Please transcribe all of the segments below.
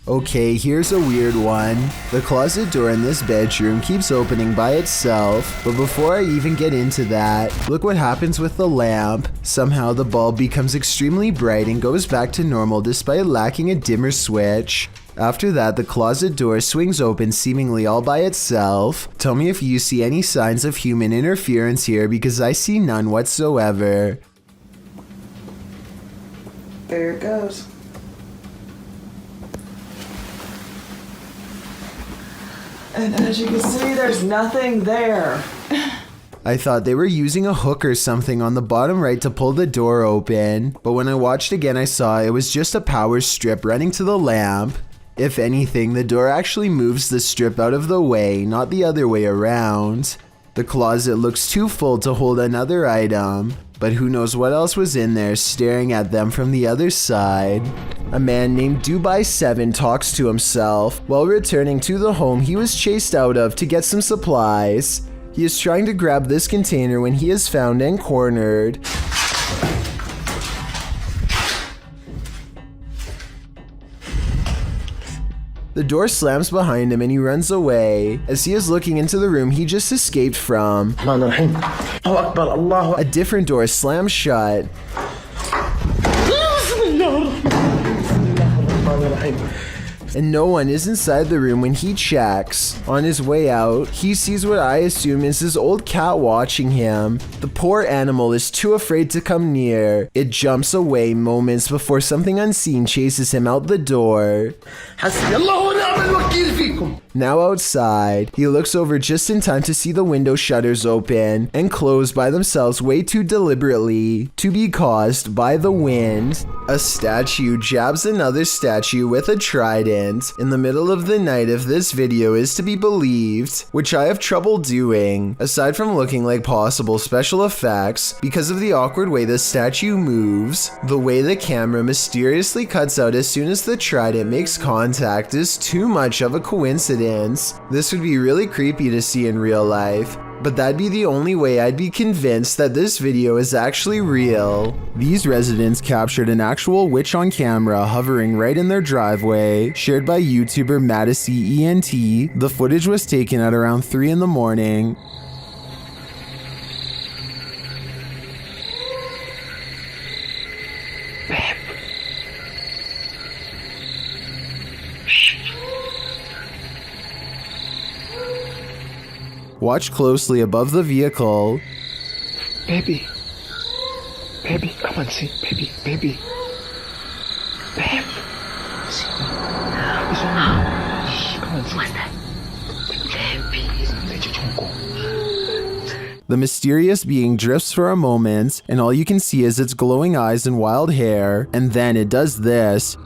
Okay, here's a weird one. The closet door in this bedroom keeps opening by itself, but before I even get into that, look what happens with the lamp. Somehow the bulb becomes extremely bright and goes back to normal despite lacking a dimmer switch. After that, the closet door swings open seemingly all by itself. Tell me if you see any signs of human interference here, because I see none whatsoever. There it goes. And as you can see, there's nothing there. I thought they were using a hook or something on the bottom right to pull the door open, but when I watched again I saw it was just a power strip running to the lamp. If anything, the door actually moves the strip out of the way, not the other way around. The closet looks too full to hold another item, but who knows what else was in there staring at them from the other side. A man named Dubai7 talks to himself while returning to the home he was chased out of to get some supplies. He is trying to grab this container when he is found and cornered. The door slams behind him and he runs away. As he is looking into the room he just escaped from, a different door slams shut. And no one is inside the room when he checks. On his way out, he sees what I assume is his old cat watching him. The poor animal is too afraid to come near. It jumps away moments before something unseen chases him out the door. Now outside, he looks over just in time to see the window shutters open and close by themselves way too deliberately to be caused by the wind. A statue jabs another statue with a trident in the middle of the night if this video is to be believed, which I have trouble doing, aside from looking like possible special effects because of the awkward way the statue moves. The way the camera mysteriously cuts out as soon as the trident makes contact is too much of a coincidence. This would be really creepy to see in real life, but that'd be the only way I'd be convinced that this video is actually real. These residents captured an actual witch on camera hovering right in their driveway, shared by YouTuber MadissyENT. The footage was taken at around 3 in the morning. Watch closely above the vehicle. Baby, come on, see, baby. Babe. See. It's on me. Come on, see. What's that? The mysterious being drifts for a moment, and all you can see is its glowing eyes and wild hair, and then it does this.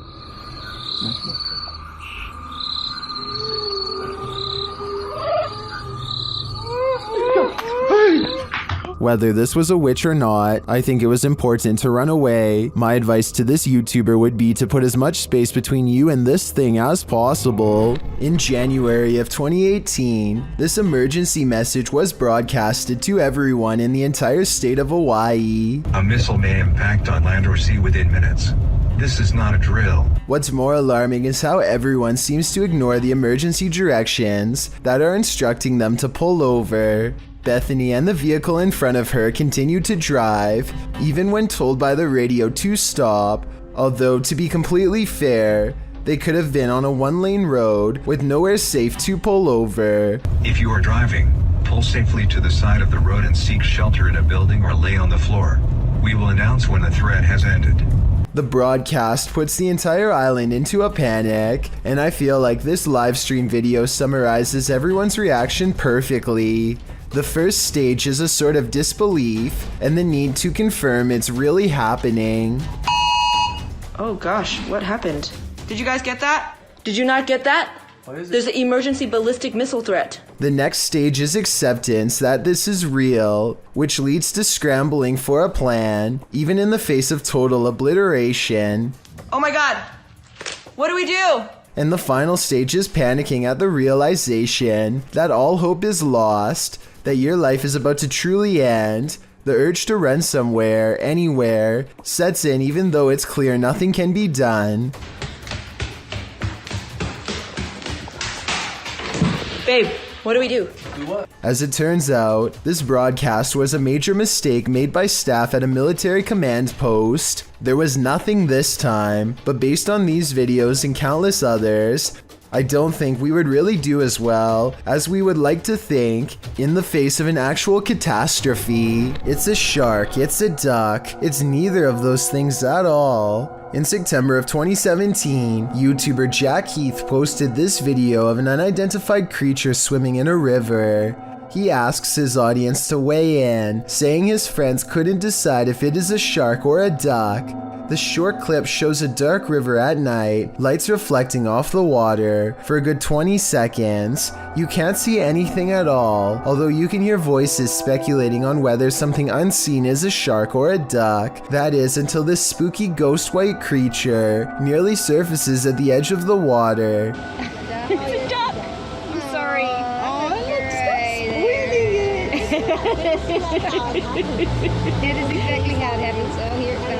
Whether this was a witch or not, I think it was important to run away. My advice to this YouTuber would be to put as much space between you and this thing as possible. In January of 2018, this emergency message was broadcasted to everyone in the entire state of Hawaii. A missile may impact on land or sea within minutes. This is not a drill. What's more alarming is how everyone seems to ignore the emergency directions that are instructing them to pull over. Bethany and the vehicle in front of her continued to drive, even when told by the radio to stop, although to be completely fair, they could have been on a one-lane road with nowhere safe to pull over. If you are driving, pull safely to the side of the road and seek shelter in a building or lay on the floor. We will announce when the threat has ended. The broadcast puts the entire island into a panic, and I feel like this live stream video summarizes everyone's reaction perfectly. The first stage is a sort of disbelief and the need to confirm it's really happening. Oh gosh, what happened? Did you guys get that? Did you not get that? What is it? There's an emergency ballistic missile threat. The next stage is acceptance that this is real, which leads to scrambling for a plan, even in the face of total obliteration. Oh my god! What do we do? And the final stage is panicking at the realization that all hope is lost, that your life is about to truly end. The urge to run somewhere, anywhere, sets in even though it's clear nothing can be done. Babe, what do we do? As it turns out, this broadcast was a major mistake made by staff at a military command post. There was nothing this time, but based on these videos and countless others, I don't think we would really do as well as we would like to think in the face of an actual catastrophe. It's a shark, it's a duck, it's neither of those things at all. In September of 2017, YouTuber Jack Heath posted this video of an unidentified creature swimming in a river. He asks his audience to weigh in, saying his friends couldn't decide if it is a shark or a duck. The short clip shows a dark river at night, lights reflecting off the water. For a good 20 seconds, you can't see anything at all, although you can hear voices speculating on whether something unseen is a shark or a duck. That is, until this spooky ghost white creature nearly surfaces at the edge of the water. It's a duck! I'm sorry. Oh, look, stop squeezing it! That is exactly how it happens, so here it comes.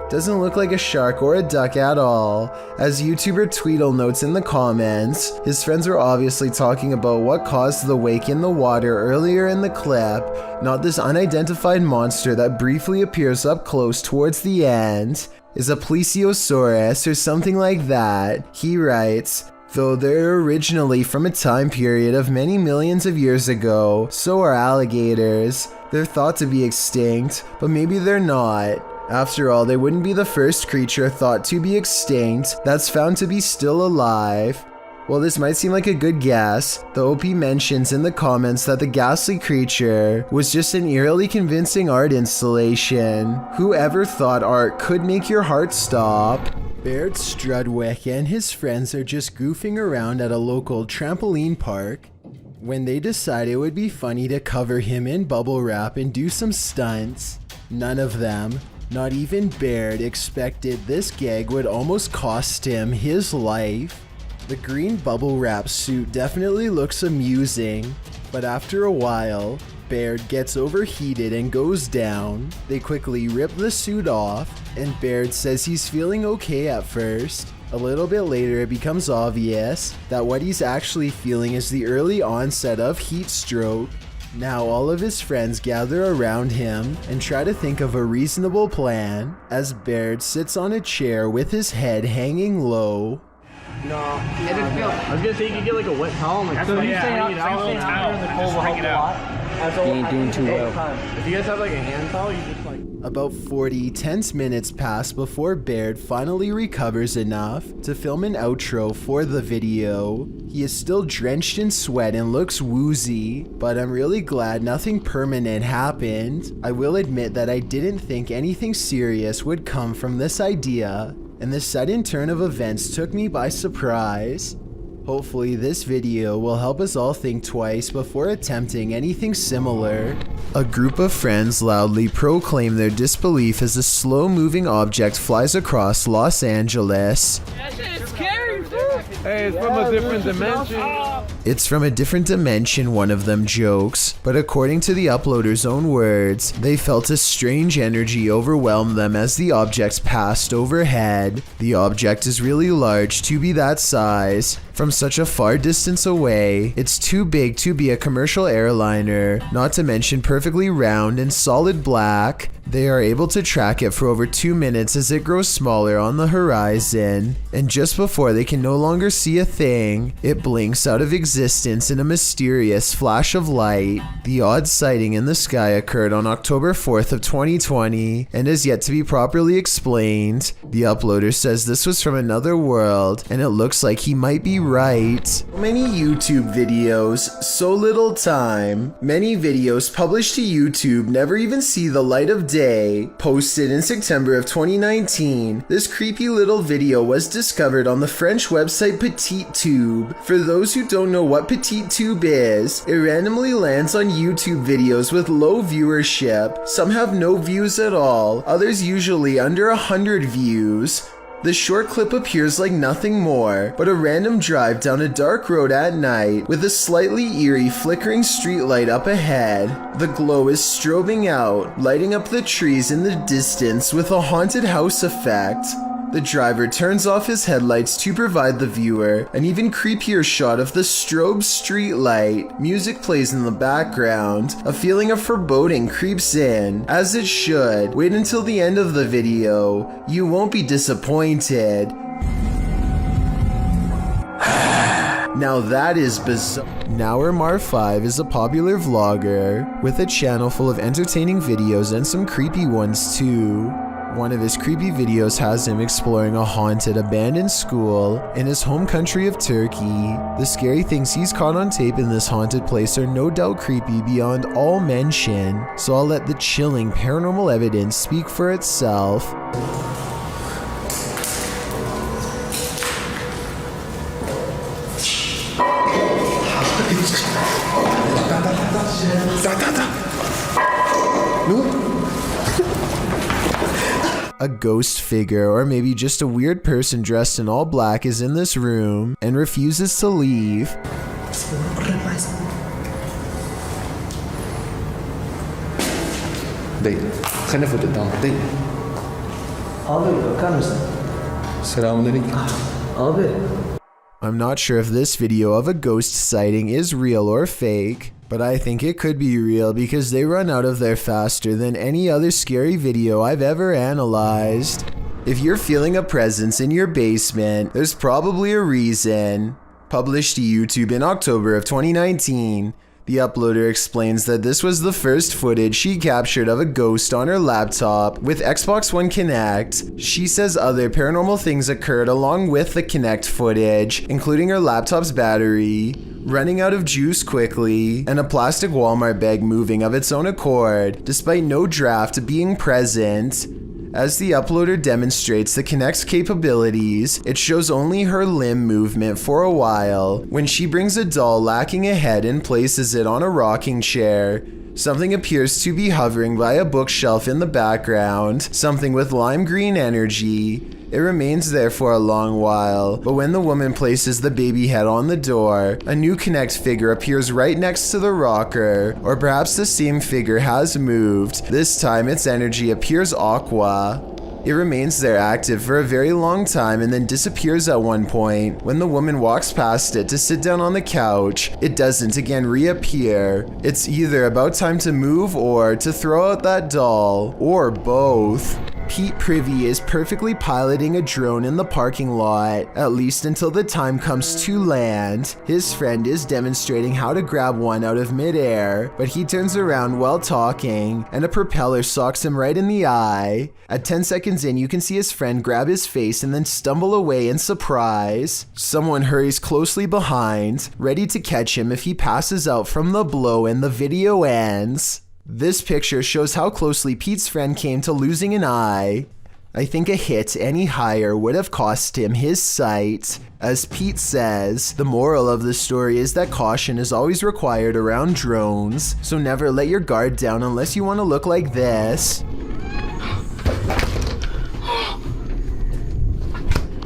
Doesn't look like a shark or a duck at all. As YouTuber Tweedle notes in the comments, his friends are obviously talking about what caused the wake in the water earlier in the clip, not this unidentified monster that briefly appears up close towards the end. Is a plesiosaurus or something like that. He writes, though they're originally from a time period of many millions of years ago, so are alligators. They're thought to be extinct, but maybe they're not. After all, they wouldn't be the first creature thought to be extinct that's found to be still alive. While this might seem like a good guess, the OP mentions in the comments that the ghastly creature was just an eerily convincing art installation. Whoever thought art could make your heart stop? Baird Strudwick and his friends are just goofing around at a local trampoline park when they decide it would be funny to cover him in bubble wrap and do some stunts. None of them, not even Baird, expected this gag would almost cost him his life. The green bubble wrap suit definitely looks amusing, but after a while, Baird gets overheated and goes down. They quickly rip the suit off, and Baird says he's feeling okay at first. A little bit later, it becomes obvious that what he's actually feeling is the early onset of heat stroke. Now all of his friends gather around him and try to think of a reasonable plan as Baird sits on a chair with his head hanging low. No, it didn't feel. I was gonna say you could get like a wet towel. Like, so you stay out in the cold will help a lot. He ain't doing too well. If you guys have like a hand towel, you just like. About 40 tense minutes pass before Baird finally recovers enough to film an outro for the video. He is still drenched in sweat and looks woozy, but I'm really glad nothing permanent happened. I will admit that I didn't think anything serious would come from this idea, and the sudden turn of events took me by surprise. Hopefully this video will help us all think twice before attempting anything similar. A group of friends loudly proclaim their disbelief as a slow-moving object flies across Los Angeles. Hey, it's from a different dimension. It's from a different dimension, one of them jokes, but according to the uploader's own words, they felt a strange energy overwhelm them as the object passed overhead. The object is really large to be that size. From such a far distance away, it's too big to be a commercial airliner, not to mention perfectly round and solid black. They are able to track it for over 2 minutes as it grows smaller on the horizon, and just before they can no longer see a thing, it blinks out of existence in a mysterious flash of light. The odd sighting in the sky occurred on October 4th of 2020 and is yet to be properly explained. The uploader says this was from another world, and it looks like he might be right. So many YouTube videos, so little time. Many videos published to YouTube never even see the light of day. Posted in September of 2019, this creepy little video was discovered on the French website PetitTube. For those who don't know what PetitTube is, it randomly lands on YouTube videos with low viewership. Some have no views at all, others usually under 100 views. The short clip appears like nothing more but a random drive down a dark road at night with a slightly eerie flickering streetlight up ahead. The glow is strobing out, lighting up the trees in the distance with a haunted house effect. The driver turns off his headlights to provide the viewer an even creepier shot of the strobe street light. Music plays in the background. A feeling of foreboding creeps in, as it should. Wait until the end of the video. You won't be disappointed. Now that is bizarre. NowRMar5 is a popular vlogger with a channel full of entertaining videos and some creepy ones too. One of his creepy videos has him exploring a haunted abandoned school in his home country of Turkey. The scary things he's caught on tape in this haunted place are no doubt creepy beyond all mention, so I'll let the chilling paranormal evidence speak for itself. A ghost figure, or maybe just a weird person dressed in all black, is in this room and refuses to leave. Dayı, خلينا نفوت قدام دayı. Abi bakar mısın? Selamünaleyküm. Abi. I'm not sure if this video of a ghost sighting is real or fake, but I think it could be real because they run out of there faster than any other scary video I've ever analyzed. If you're feeling a presence in your basement, there's probably a reason. Published to YouTube in October of 2019, the uploader explains that this was the first footage she captured of a ghost on her laptop with Xbox One Kinect. She says other paranormal things occurred along with the Kinect footage, including her laptop's battery running out of juice quickly, and a plastic Walmart bag moving of its own accord, despite no draft being present. As the uploader demonstrates the Kinect's capabilities, it shows only her limb movement for a while. When she brings a doll lacking a head and places it on a rocking chair, something appears to be hovering by a bookshelf in the background, something with lime green energy. It remains there for a long while, but when the woman places the baby head on the door, a new Kinect figure appears right next to the rocker, or perhaps the same figure has moved. This time its energy appears aqua. It remains there active for a very long time and then disappears at one point. When the woman walks past it to sit down on the couch, it doesn't again reappear. It's either about time to move or to throw out that doll, or both. Pete Privy is perfectly piloting a drone in the parking lot, at least until the time comes to land. His friend is demonstrating how to grab one out of midair, but he turns around while talking, and a propeller socks him right in the eye. At 10 seconds in, you can see his friend grab his face and then stumble away in surprise. Someone hurries closely behind, ready to catch him if he passes out from the blow, and the video ends. This picture shows how closely Pete's friend came to losing an eye. I think a hit any higher would have cost him his sight. As Pete says, the moral of the story is that caution is always required around drones, so never let your guard down unless you want to look like this.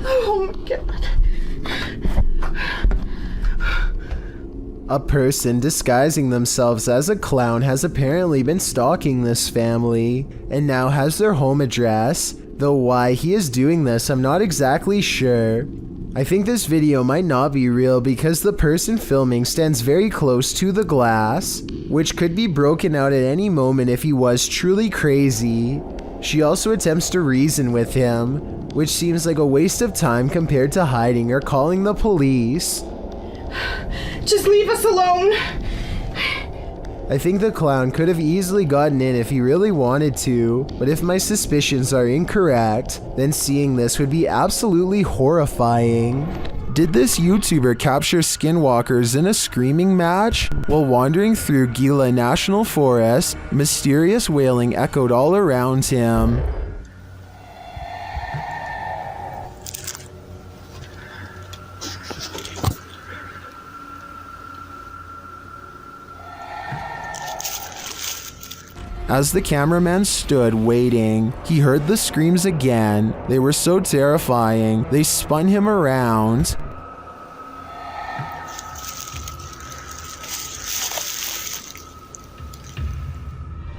Oh my god. A person disguising themselves as a clown has apparently been stalking this family and now has their home address, though why he is doing this I'm not exactly sure. I think this video might not be real because the person filming stands very close to the glass, which could be broken out at any moment if he was truly crazy. She also attempts to reason with him, which seems like a waste of time compared to hiding or calling the police. Just leave us alone. I think the clown could have easily gotten in if he really wanted to, but if my suspicions are incorrect, then seeing this would be absolutely horrifying. Did this YouTuber capture skinwalkers in a screaming match? While wandering through Gila National Forest, mysterious wailing echoed all around him. As the cameraman stood waiting, he heard the screams again. They were so terrifying, they spun him around.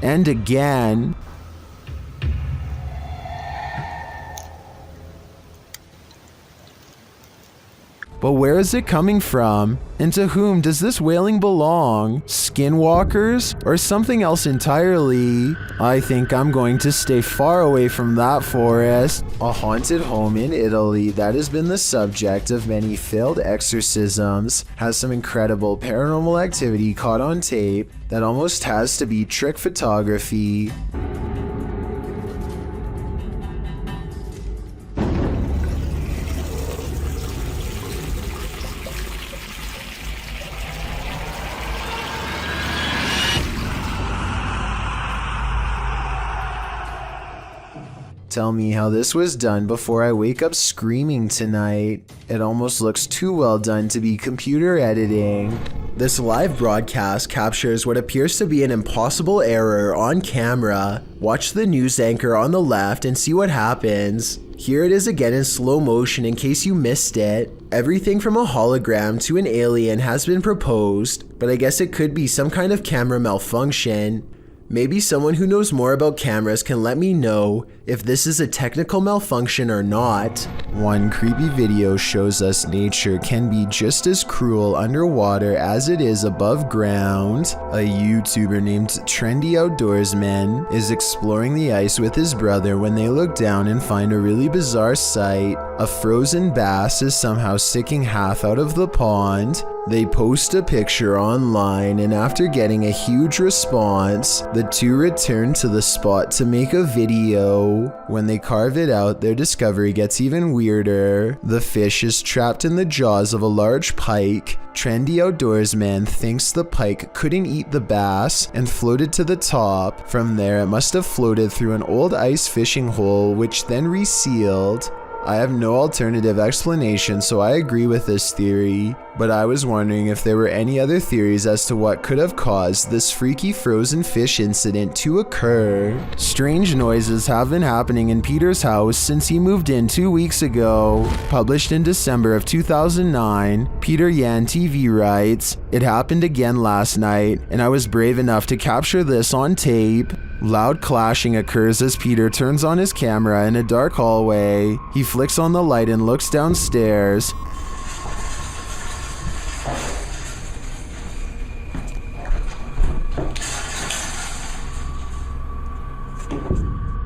And again. But where is it coming from? And to whom does this wailing belong? Skinwalkers or something else entirely? I think I'm going to stay far away from that forest. A haunted home in Italy that has been the subject of many failed exorcisms has some incredible paranormal activity caught on tape that almost has to be trick photography. Tell me how this was done before I wake up screaming tonight. It almost looks too well done to be computer editing. This live broadcast captures what appears to be an impossible error on camera. Watch the news anchor on the left and see what happens. Here it is again in slow motion in case you missed it. Everything from a hologram to an alien has been proposed, but I guess it could be some kind of camera malfunction. Maybe someone who knows more about cameras can let me know if this is a technical malfunction or not. One creepy video shows us nature can be just as cruel underwater as it is above ground. A YouTuber named Trendy Outdoorsman is exploring the ice with his brother when they look down and find a really bizarre sight. A frozen bass is somehow sticking half out of the pond. They post a picture online, and after getting a huge response, the two return to the spot to make a video. When they carve it out, their discovery gets even weirder. The fish is trapped in the jaws of a large pike. Trendy Outdoorsman thinks the pike couldn't eat the bass and floated to the top. From there, it must have floated through an old ice fishing hole, which then resealed. I have no alternative explanation, so I agree with this theory, but I was wondering if there were any other theories as to what could have caused this freaky frozen fish incident to occur. Strange noises have been happening in Peter's house since he moved in 2 weeks ago. Published in December of 2009, Peter Yan TV writes, "It happened again last night, and I was brave enough to capture this on tape." Loud clashing occurs as Peter turns on his camera in a dark hallway. He flicks on the light and looks downstairs.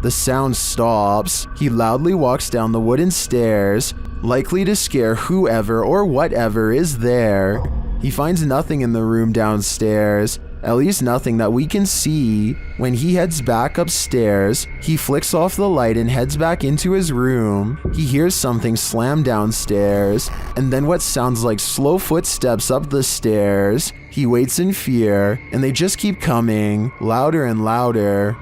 The sound stops. He loudly walks down the wooden stairs, likely to scare whoever or whatever is there. He finds nothing in the room downstairs. At least nothing that we can see. When he heads back upstairs, he flicks off the light and heads back into his room. He hears something slam downstairs, and then what sounds like slow footsteps up the stairs. He waits in fear, and they just keep coming, louder and louder.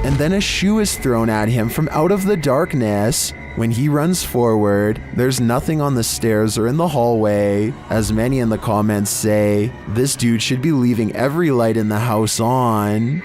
And then a shoe is thrown at him from out of the darkness. When he runs forward, there's nothing on the stairs or in the hallway. As many in the comments say, this dude should be leaving every light in the house on.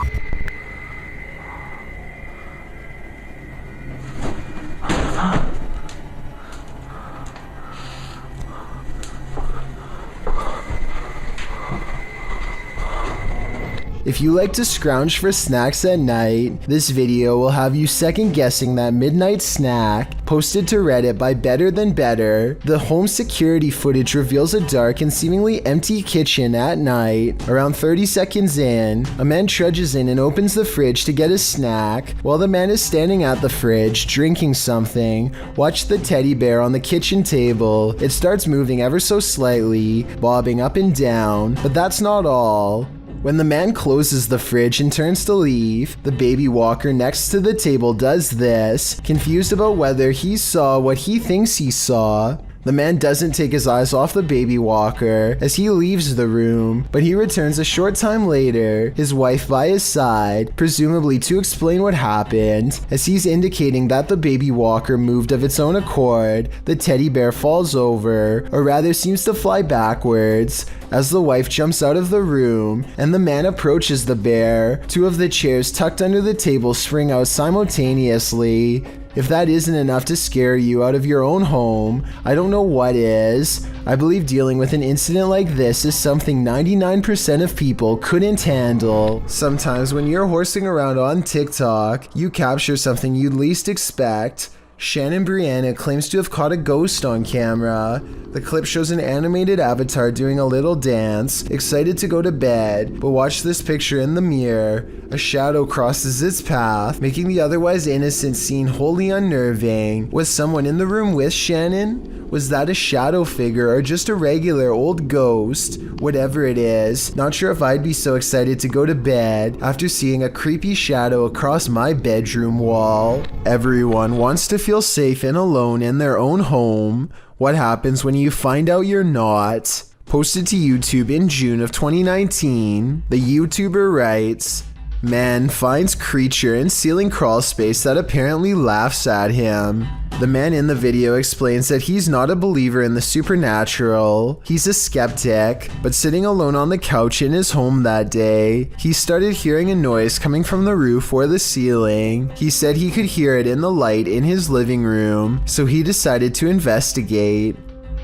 If you like to scrounge for snacks at night, this video will have you second guessing that midnight snack. Posted to Reddit by Better Than Better, the home security footage reveals a dark and seemingly empty kitchen at night. Around 30 seconds in, a man trudges in and opens the fridge to get a snack. While the man is standing at the fridge, drinking something, watch the teddy bear on the kitchen table. It starts moving ever so slightly, bobbing up and down, but that's not all. When the man closes the fridge and turns to leave, the baby walker next to the table does this, confused about whether he saw what he thinks he saw. The man doesn't take his eyes off the baby walker as he leaves the room, but he returns a short time later, his wife by his side, presumably to explain what happened. As he's indicating that the baby walker moved of its own accord, the teddy bear falls over, or rather seems to fly backwards, as the wife jumps out of the room and the man approaches the bear. Two of the chairs tucked under the table spring out simultaneously, If that isn't enough to scare you out of your own home, I don't know what is. I believe dealing with an incident like this is something 99% of people couldn't handle. Sometimes when you're horsing around on TikTok, you capture something you'd least expect. Shannon Brianna claims to have caught a ghost on camera. The clip shows an animated avatar doing a little dance, excited to go to bed, but watch this picture in the mirror. A shadow crosses its path, making the otherwise innocent scene wholly unnerving. Was someone in the room with Shannon? Was that a shadow figure or just a regular old ghost? Whatever it is, not sure if I'd be so excited to go to bed after seeing a creepy shadow across my bedroom wall. Everyone wants to feel safe and alone in their own home. What happens when you find out you're not? Posted to YouTube in June of 2019, the YouTuber writes, "Man finds creature in ceiling crawl space that apparently laughs at him." The man in the video explains that he's not a believer in the supernatural. He's a skeptic, but sitting alone on the couch in his home that day, he started hearing a noise coming from the roof or the ceiling. He said he could hear it in the light in his living room, so he decided to investigate.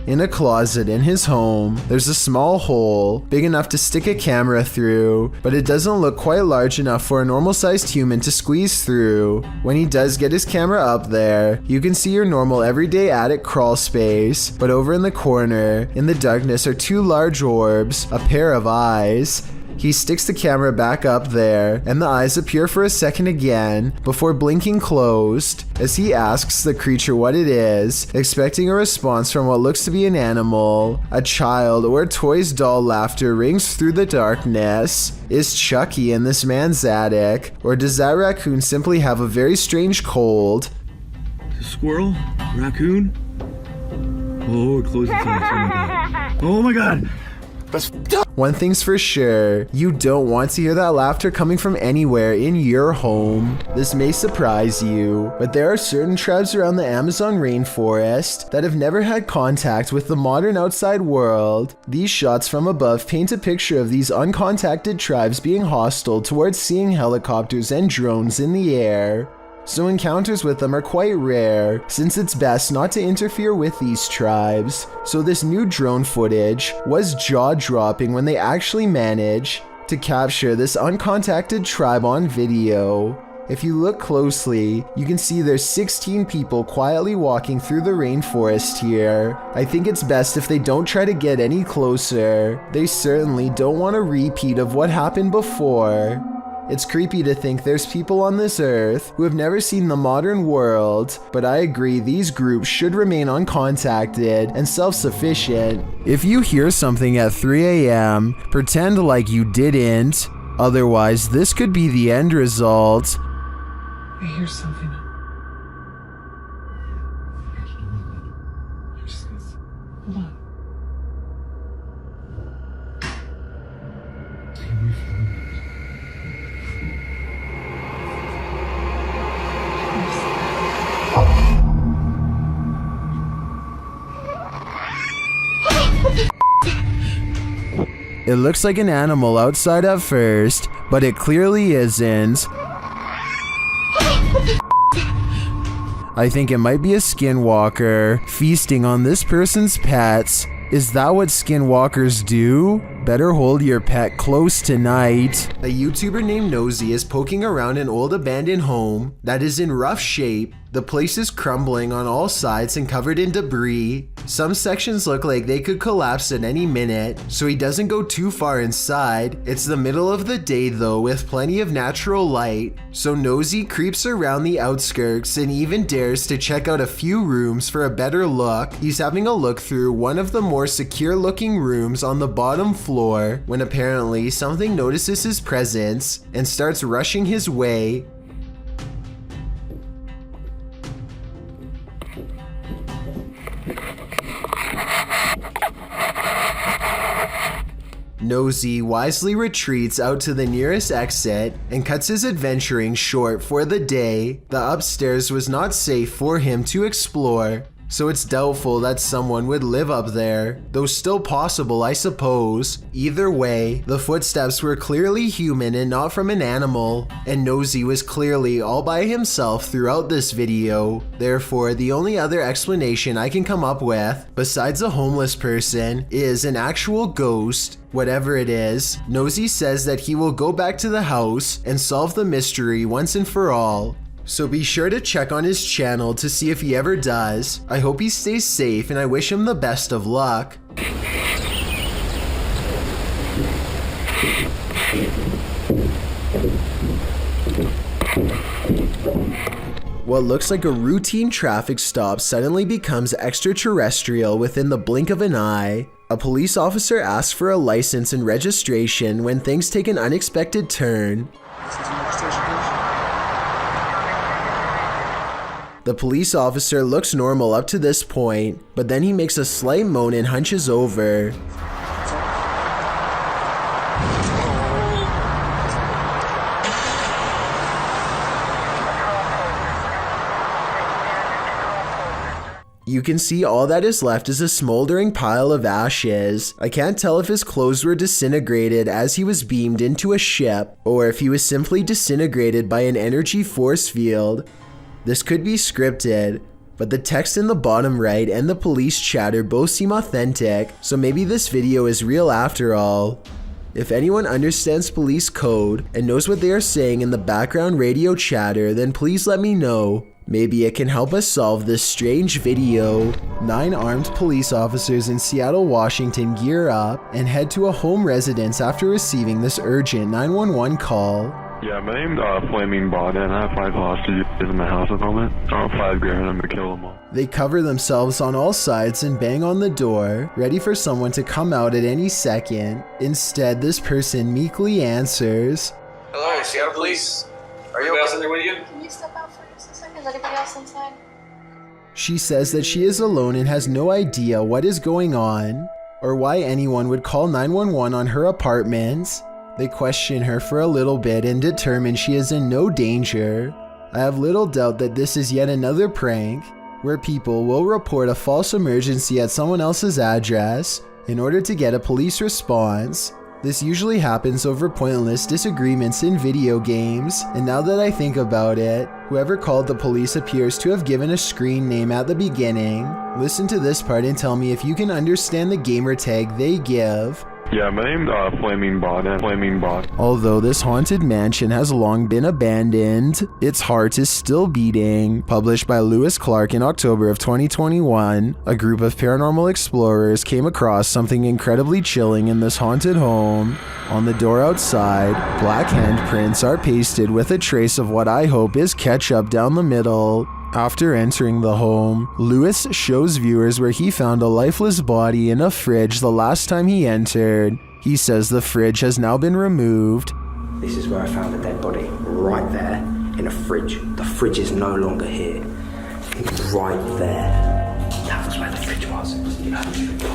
In a closet in his home, there's a small hole, big enough to stick a camera through, but it doesn't look quite large enough for a normal-sized human to squeeze through. When he does get his camera up there, you can see your normal everyday attic crawl space, but over in the corner, in the darkness, are two large orbs, a pair of eyes. He sticks the camera back up there, and the eyes appear for a second again before blinking closed as he asks the creature what it is, expecting a response from what looks to be an animal. A child or a toy's doll laughter rings through the darkness. Is Chucky in this man's attic, or does that raccoon simply have a very strange cold? Squirrel? Raccoon? Oh, it closed its eyes. Oh my god! That's One thing's for sure, you don't want to hear that laughter coming from anywhere in your home. This may surprise you, but there are certain tribes around the Amazon rainforest that have never had contact with the modern outside world. These shots from above paint a picture of these uncontacted tribes being hostile towards seeing helicopters and drones in the air. So encounters with them are quite rare, since it's best not to interfere with these tribes. So this new drone footage was jaw-dropping when they actually managed to capture this uncontacted tribe on video. If you look closely, you can see there's 16 people quietly walking through the rainforest here. I think it's best if they don't try to get any closer. They certainly don't want a repeat of what happened before. It's creepy to think there's people on this earth who have never seen the modern world, but I agree these groups should remain uncontacted and self-sufficient. If you hear something at 3 a.m., pretend like you didn't. Otherwise, this could be the end result. I hear something. Hold on. It looks like an animal outside at first, but it clearly isn't. I think it might be a skinwalker feasting on this person's pets. Is that what skinwalkers do? Better hold your pet close tonight. A YouTuber named Nosy is poking around an old abandoned home that is in rough shape. The place is crumbling on all sides and covered in debris. Some sections look like they could collapse at any minute, so he doesn't go too far inside. It's the middle of the day though, with plenty of natural light, so Nosy creeps around the outskirts and even dares to check out a few rooms for a better look. He's having a look through one of the more secure looking rooms on the bottom floor when apparently something notices his presence and starts rushing his way. Nosy wisely retreats out to the nearest exit and cuts his adventuring short for the day. The upstairs was not safe for him to explore, so it's doubtful that someone would live up there, though still possible, I suppose. Either way, the footsteps were clearly human and not from an animal, and Nosy was clearly all by himself throughout this video. Therefore, the only other explanation I can come up with, besides a homeless person, is an actual ghost. Whatever it is, Nosy says that he will go back to the house and solve the mystery once and for all. So be sure to check on his channel to see if he ever does. I hope he stays safe and I wish him the best of luck. What looks like a routine traffic stop suddenly becomes extraterrestrial within the blink of an eye. A police officer asks for a license and registration when things take an unexpected turn. The police officer looks normal up to this point, but then he makes a slight moan and hunches over. You can see all that is left is a smoldering pile of ashes. I can't tell if his clothes were disintegrated as he was beamed into a ship, or if he was simply disintegrated by an energy force field. This could be scripted, but the text in the bottom right and the police chatter both seem authentic, so maybe this video is real after all. If anyone understands police code and knows what they are saying in the background radio chatter, then please let me know. Maybe it can help us solve this strange video. 9 armed police officers in Seattle, Washington gear up and head to a home residence after receiving this urgent 911 call. Yeah, my name's Flaming Bond, and I have 5 hostages in my house at the moment. I want $5 grand, I'm gonna kill them all. They cover themselves on all sides and bang on the door, ready for someone to come out at any second. Instead, this person meekly answers, "Hello, Seattle Police. Are you else in there with you? Can you step out for just a second? Is anybody else inside?" She says that she is alone and has no idea what is going on, or why anyone would call 911 on her apartment. They question her for a little bit and determine she is in no danger. I have little doubt that this is yet another prank, where people will report a false emergency at someone else's address in order to get a police response. This usually happens over pointless disagreements in video games, and now that I think about it, whoever called the police appears to have given a screen name at the beginning. Listen to this part and tell me if you can understand the gamer tag they give. Yeah, my name's Flaming Bond, and Flaming Bond. Although this haunted mansion has long been abandoned, its heart is still beating. Published by Lewis Clark in October of 2021, a group of paranormal explorers came across something incredibly chilling in this haunted home. On the door outside, black handprints are pasted with a trace of what I hope is ketchup down the middle. After entering the home, Lewis shows viewers where he found a lifeless body in a fridge the last time he entered. He says the fridge has now been removed. This is where I found the dead body, right there, in a fridge. The fridge is no longer here. Right there. That was where the fridge was.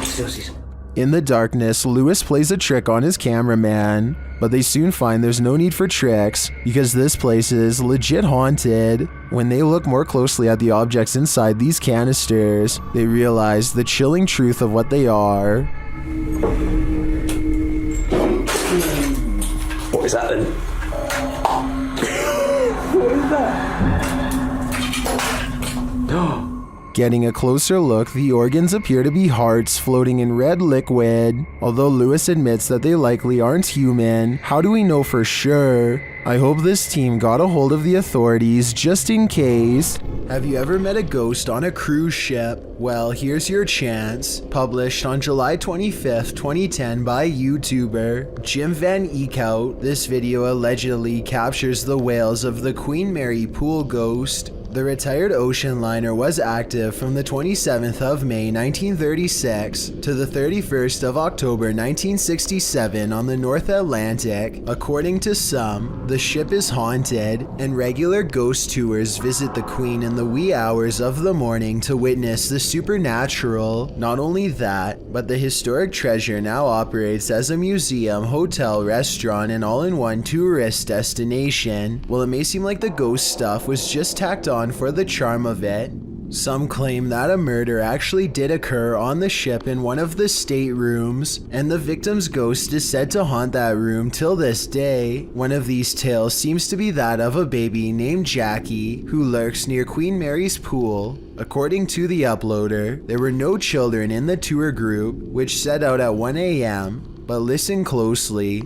Still see some. In the darkness, Lewis plays a trick on his cameraman, but they soon find there's no need for tricks because this place is legit haunted. When they look more closely at the objects inside these canisters, they realize the chilling truth of what they are. What is that then? What is that? Getting a closer look, the organs appear to be hearts floating in red liquid. Although Lewis admits that they likely aren't human, how do we know for sure? I hope this team got a hold of the authorities just in case. Have you ever met a ghost on a cruise ship? Well, here's your chance. Published on July 25th, 2010 by YouTuber Jim Van Eekhout, this video allegedly captures the wails of the Queen Mary pool ghost. The retired ocean liner was active from the 27th of May 1936 to the 31st of October 1967 on the North Atlantic. According to some, the ship is haunted, and regular ghost tours visit the Queen in the wee hours of the morning to witness the supernatural. Not only that, but the historic treasure now operates as a museum, hotel, restaurant, and all-in-one tourist destination. While it may seem like the ghost stuff was just tacked on for the charm of it, Some claim that a murder actually did occur on the ship in one of the staterooms, and the victim's ghost is said to haunt that room till this day. One of these tales seems to be that of a baby named Jackie who lurks near Queen Mary's pool. According to the uploader, there were no children in the tour group, which set out at 1 a.m., but listen closely.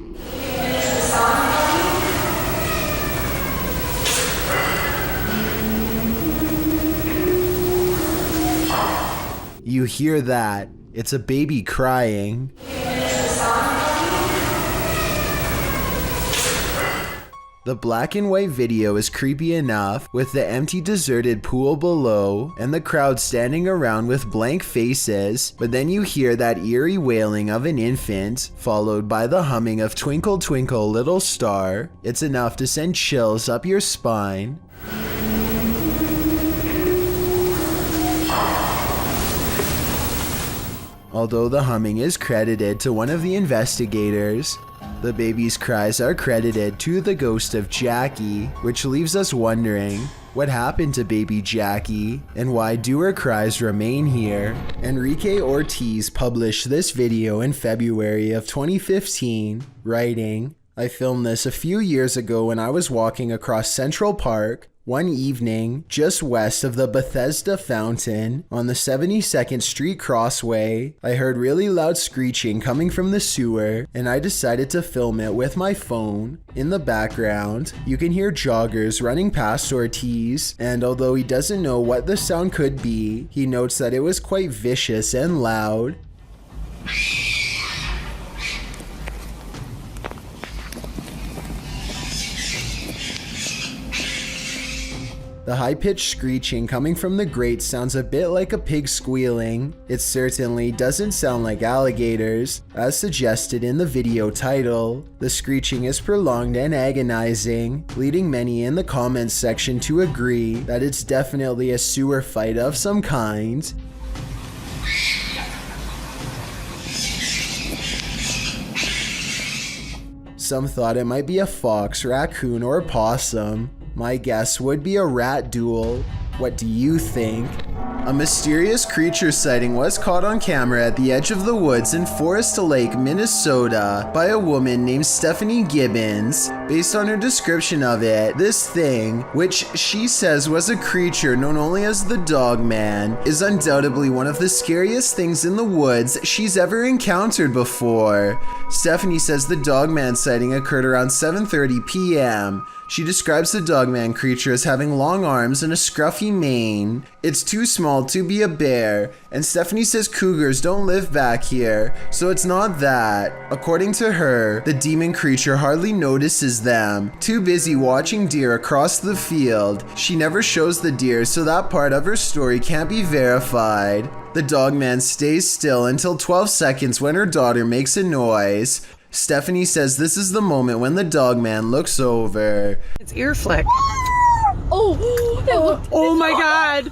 You hear that? It's a baby crying. The black and white video is creepy enough, with the empty deserted pool below and the crowd standing around with blank faces, but then you hear that eerie wailing of an infant, followed by the humming of Twinkle Twinkle Little Star. It's enough to send chills up your spine. Although the humming is credited to one of the investigators, the baby's cries are credited to the ghost of Jackie, which leaves us wondering, what happened to baby Jackie, and why do her cries remain here? Enrique Ortiz published this video in February of 2015, writing, "I filmed this a few years ago when I was walking across Central Park. One evening, just west of the Bethesda Fountain, on the 72nd Street Crossway, I heard really loud screeching coming from the sewer, and I decided to film it with my phone. In the background, you can hear joggers running past Ortiz, and although he doesn't know what the sound could be, he notes that it was quite vicious and loud." The high-pitched screeching coming from the grate sounds a bit like a pig squealing. It certainly doesn't sound like alligators, as suggested in the video title. The screeching is prolonged and agonizing, leading many in the comments section to agree that it's definitely a sewer fight of some kind. Some thought it might be a fox, raccoon, or possum. My guess would be a rat duel. What do you think? A mysterious creature sighting was caught on camera at the edge of the woods in Forest Lake, Minnesota by a woman named Stephanie Gibbons. Based on her description of it, this thing, which she says was a creature known only as the Dog Man, is undoubtedly one of the scariest things in the woods she's ever encountered before. Stephanie says the Dog Man sighting occurred around 7:30 p.m. She describes the Dogman creature as having long arms and a scruffy mane. It's too small to be a bear, and Stephanie says cougars don't live back here, so it's not that. According to her, the demon creature hardly notices them, too busy watching deer across the field. She never shows the deer, so that part of her story can't be verified. The Dogman stays still until 12 seconds when her daughter makes a noise. Stephanie says this is the moment when the Dogman looks over. It's ear flick. Oh my god!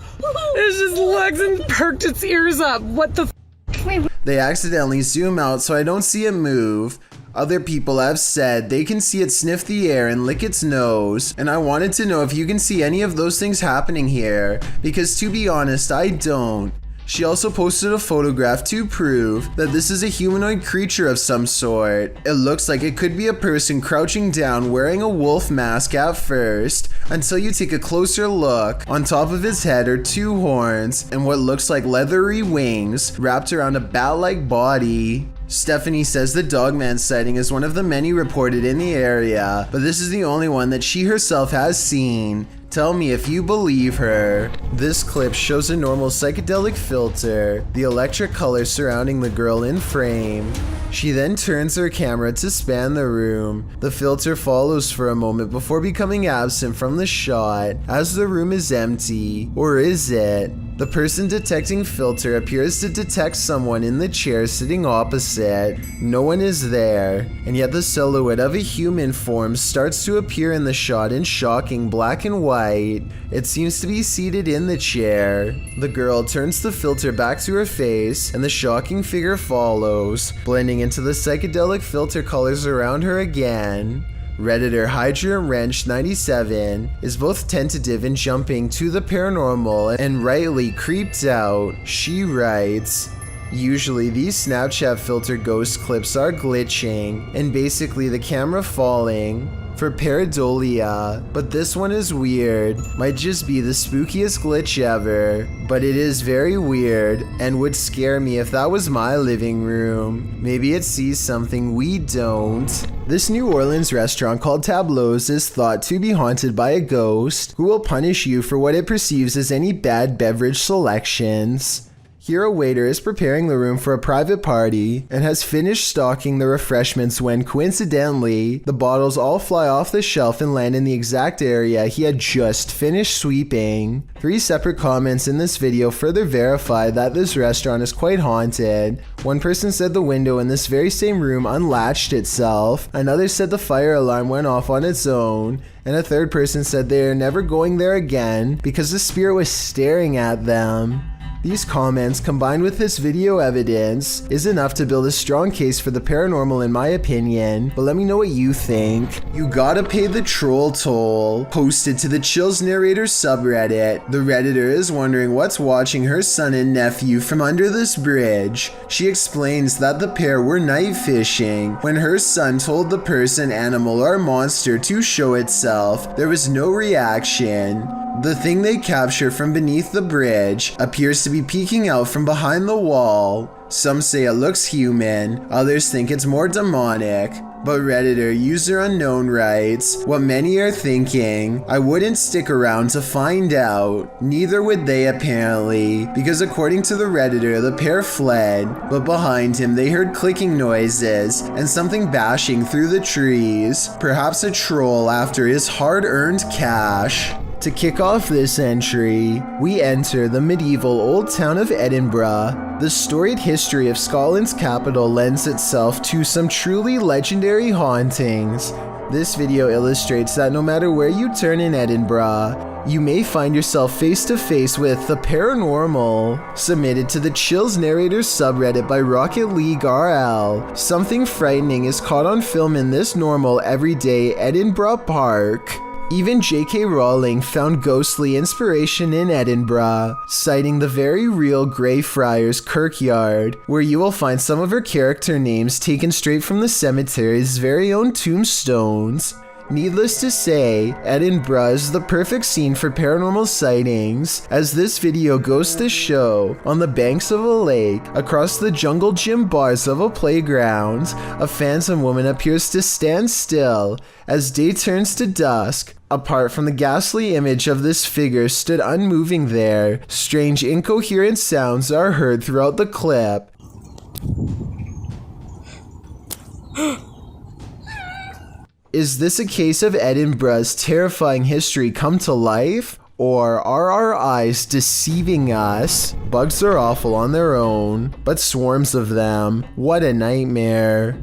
It just looks and perked its ears up. What the f? They accidentally zoom out so I don't see it move. Other people have said they can see it sniff the air and lick its nose, and I wanted to know if you can see any of those things happening here, because to be honest, I don't. She also posted a photograph to prove that this is a humanoid creature of some sort. It looks like it could be a person crouching down wearing a wolf mask at first, until you take a closer look. On top of his head are two horns and what looks like leathery wings wrapped around a bat-like body. Stephanie says the Dogman sighting is one of the many reported in the area, but this is the only one that she herself has seen. Tell me if you believe her. This clip shows a normal psychedelic filter, the electric color surrounding the girl in frame. She then turns her camera to span the room. The filter follows for a moment before becoming absent from the shot, as the room is empty. Or is it? The person detecting filter appears to detect someone in the chair sitting opposite. No one is there, and yet the silhouette of a human form starts to appear in the shot in shocking black and white. It seems to be seated in the chair. The girl turns the filter back to her face, and the shocking figure follows, blending into the psychedelic filter colors around her again. Redditor Hydrant97 is both tentative in jumping to the paranormal and rightly creeped out. She writes, usually these Snapchat filter ghost clips are glitching and basically the camera falling for pareidolia, but this one is weird. Might just be the spookiest glitch ever, but it is very weird and would scare me if that was my living room. Maybe it sees something we don't. This New Orleans restaurant called Tableau's is thought to be haunted by a ghost who will punish you for what it perceives as any bad beverage selections. Here a waiter is preparing the room for a private party and has finished stocking the refreshments when, coincidentally, the bottles all fly off the shelf and land in the exact area he had just finished sweeping. 3 separate comments in this video further verify that this restaurant is quite haunted. One person said the window in this very same room unlatched itself, another said the fire alarm went off on its own, and a third person said they are never going there again because the spirit was staring at them. These comments, combined with this video evidence, is enough to build a strong case for the paranormal in my opinion, but let me know what you think. You gotta pay the troll toll. Posted to the Chills Narrator subreddit, the redditor is wondering what's watching her son and nephew from under this bridge. She explains that the pair were night fishing. When her son told the person, animal, or monster to show itself, there was no reaction. The thing they capture from beneath the bridge appears to be peeking out from behind the wall. Some say it looks human, others think it's more demonic. But Redditor user unknown writes, what many are thinking, I wouldn't stick around to find out. Neither would they apparently, because according to the Redditor, the pair fled, but behind him they heard clicking noises and something bashing through the trees, perhaps a troll after his hard-earned cash. To kick off this entry, we enter the medieval old town of Edinburgh. The storied history of Scotland's capital lends itself to some truly legendary hauntings. This video illustrates that no matter where you turn in Edinburgh, you may find yourself face to face with the paranormal. Submitted to the Chills Narrator subreddit by Rocket League RL. Something frightening is caught on film in this normal everyday Edinburgh park. Even J.K. Rowling found ghostly inspiration in Edinburgh, citing the very real Greyfriars Kirkyard, where you will find some of her character names taken straight from the cemetery's very own tombstones. Needless to say, Edinburgh is the perfect scene for paranormal sightings, as this video goes to show, on the banks of a lake, across the jungle gym bars of a playground, a phantom woman appears to stand still as day turns to dusk. Apart from the ghastly image of this figure stood unmoving there, strange incoherent sounds are heard throughout the clip. Is this a case of Edinburgh's terrifying history come to life? Or are our eyes deceiving us? Bugs are awful on their own, but swarms of them, what a nightmare.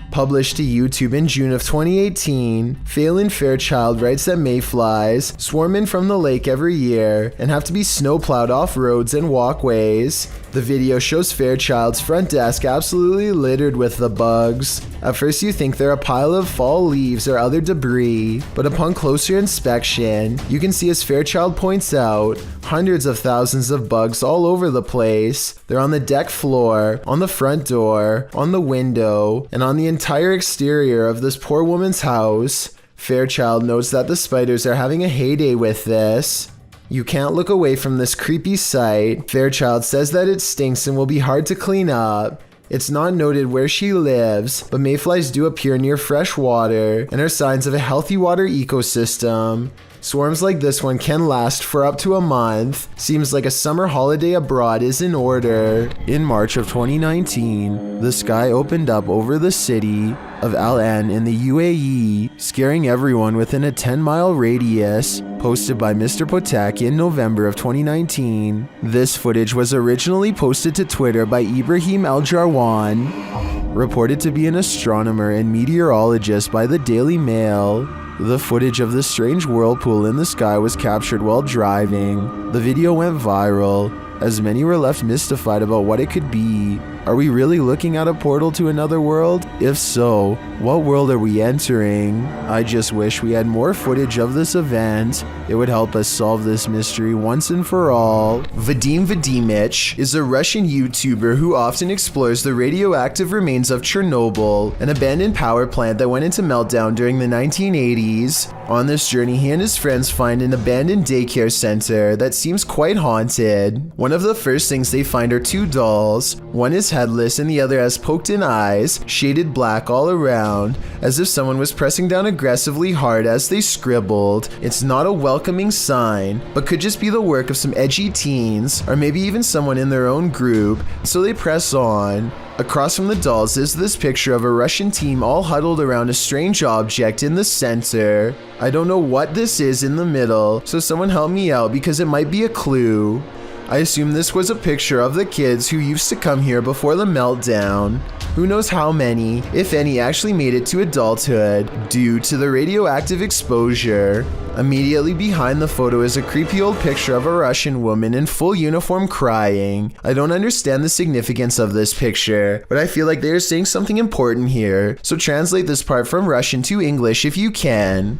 Published to YouTube in June of 2018, Phelan Fairchild writes that mayflies swarm in from the lake every year and have to be snowplowed off roads and walkways. The video shows Fairchild's front desk absolutely littered with the bugs. At first you think they're a pile of fall leaves or other debris, but upon closer inspection, you can see, as Fairchild points out, hundreds of thousands of bugs all over the place. They're on the deck floor, on the front door, on the window, and on the entire exterior of this poor woman's house. Fairchild notes that the spiders are having a heyday with this. You can't look away from this creepy sight. Fairchild says that it stinks and will be hard to clean up. It's not noted where she lives, but mayflies do appear near fresh water and are signs of a healthy water ecosystem. Swarms like this one can last for up to a month. Seems like a summer holiday abroad is in order. In March of 2019, the sky opened up over the city of Al Ain in the UAE, scaring everyone within a 10-mile radius. Posted by Mr. Potak in November of 2019. This footage was originally posted to Twitter by Ibrahim Al Jarwan, reported to be an astronomer and meteorologist by the Daily Mail. The footage of the strange whirlpool in the sky was captured while driving. The video went viral, as many were left mystified about what it could be. Are we really looking at a portal to another world? If so, what world are we entering? I just wish we had more footage of this event. It would help us solve this mystery once and for all. Vadim Vadimich is a Russian YouTuber who often explores the radioactive remains of Chernobyl, an abandoned power plant that went into meltdown during the 1980s. On this journey, he and his friends find an abandoned daycare center that seems quite haunted. One of the first things they find are two dolls. One is headless and the other has poked-in eyes, shaded black all around, as if someone was pressing down aggressively hard as they scribbled. It's not a welcoming sign, but could just be the work of some edgy teens, or maybe even someone in their own group, so they press on. Across from the dolls is this picture of a Russian team all huddled around a strange object in the center. I don't know what this is in the middle, so someone help me out because it might be a clue. I assume this was a picture of the kids who used to come here before the meltdown. Who knows how many, if any, actually made it to adulthood due to the radioactive exposure. Immediately behind the photo is a creepy old picture of a Russian woman in full uniform crying. I don't understand the significance of this picture, but I feel like they are saying something important here. So translate this part from Russian to English if you can.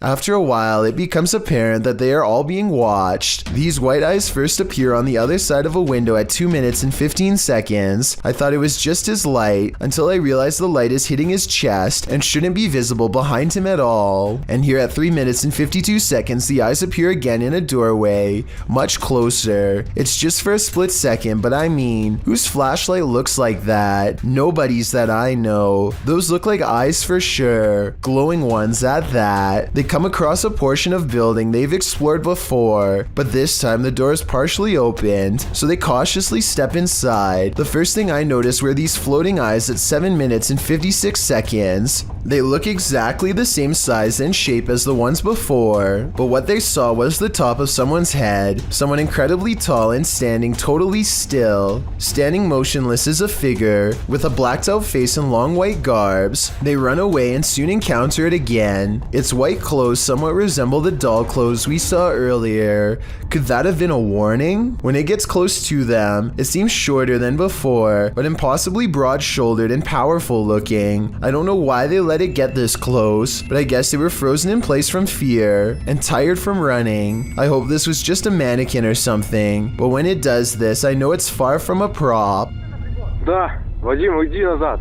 After a while, it becomes apparent that they are all being watched. These white eyes first appear on the other side of a window at 2 minutes and 15 seconds. I thought it was just his light, until I realized the light is hitting his chest and shouldn't be visible behind him at all. And here at 3 minutes and 52 seconds, the eyes appear again in a doorway, much closer. It's just for a split second, but I mean, whose flashlight looks like that? Nobody's that I know. Those look like eyes for sure, glowing ones at that. They come across a portion of building they've explored before, but this time the door is partially opened, so they cautiously step inside. The first thing I noticed were these floating eyes at 7 minutes and 56 seconds. They look exactly the same size and shape as the ones before, but what they saw was the top of someone's head, someone incredibly tall and standing totally still. Standing motionless is a figure with a blacked out face and long white garbs. They run away and soon encounter it again. Its white clothes somewhat resemble the doll clothes we saw earlier. Could that have been a warning? When it gets close to them, it seems shorter than before, but impossibly broad-shouldered and powerful looking. I don't know why they let it get this close, but I guess they were frozen in place from fear and tired from running. I hope this was just a mannequin or something, but when it does this, I know it's far from a prop. Да, Вадим, уйди назад.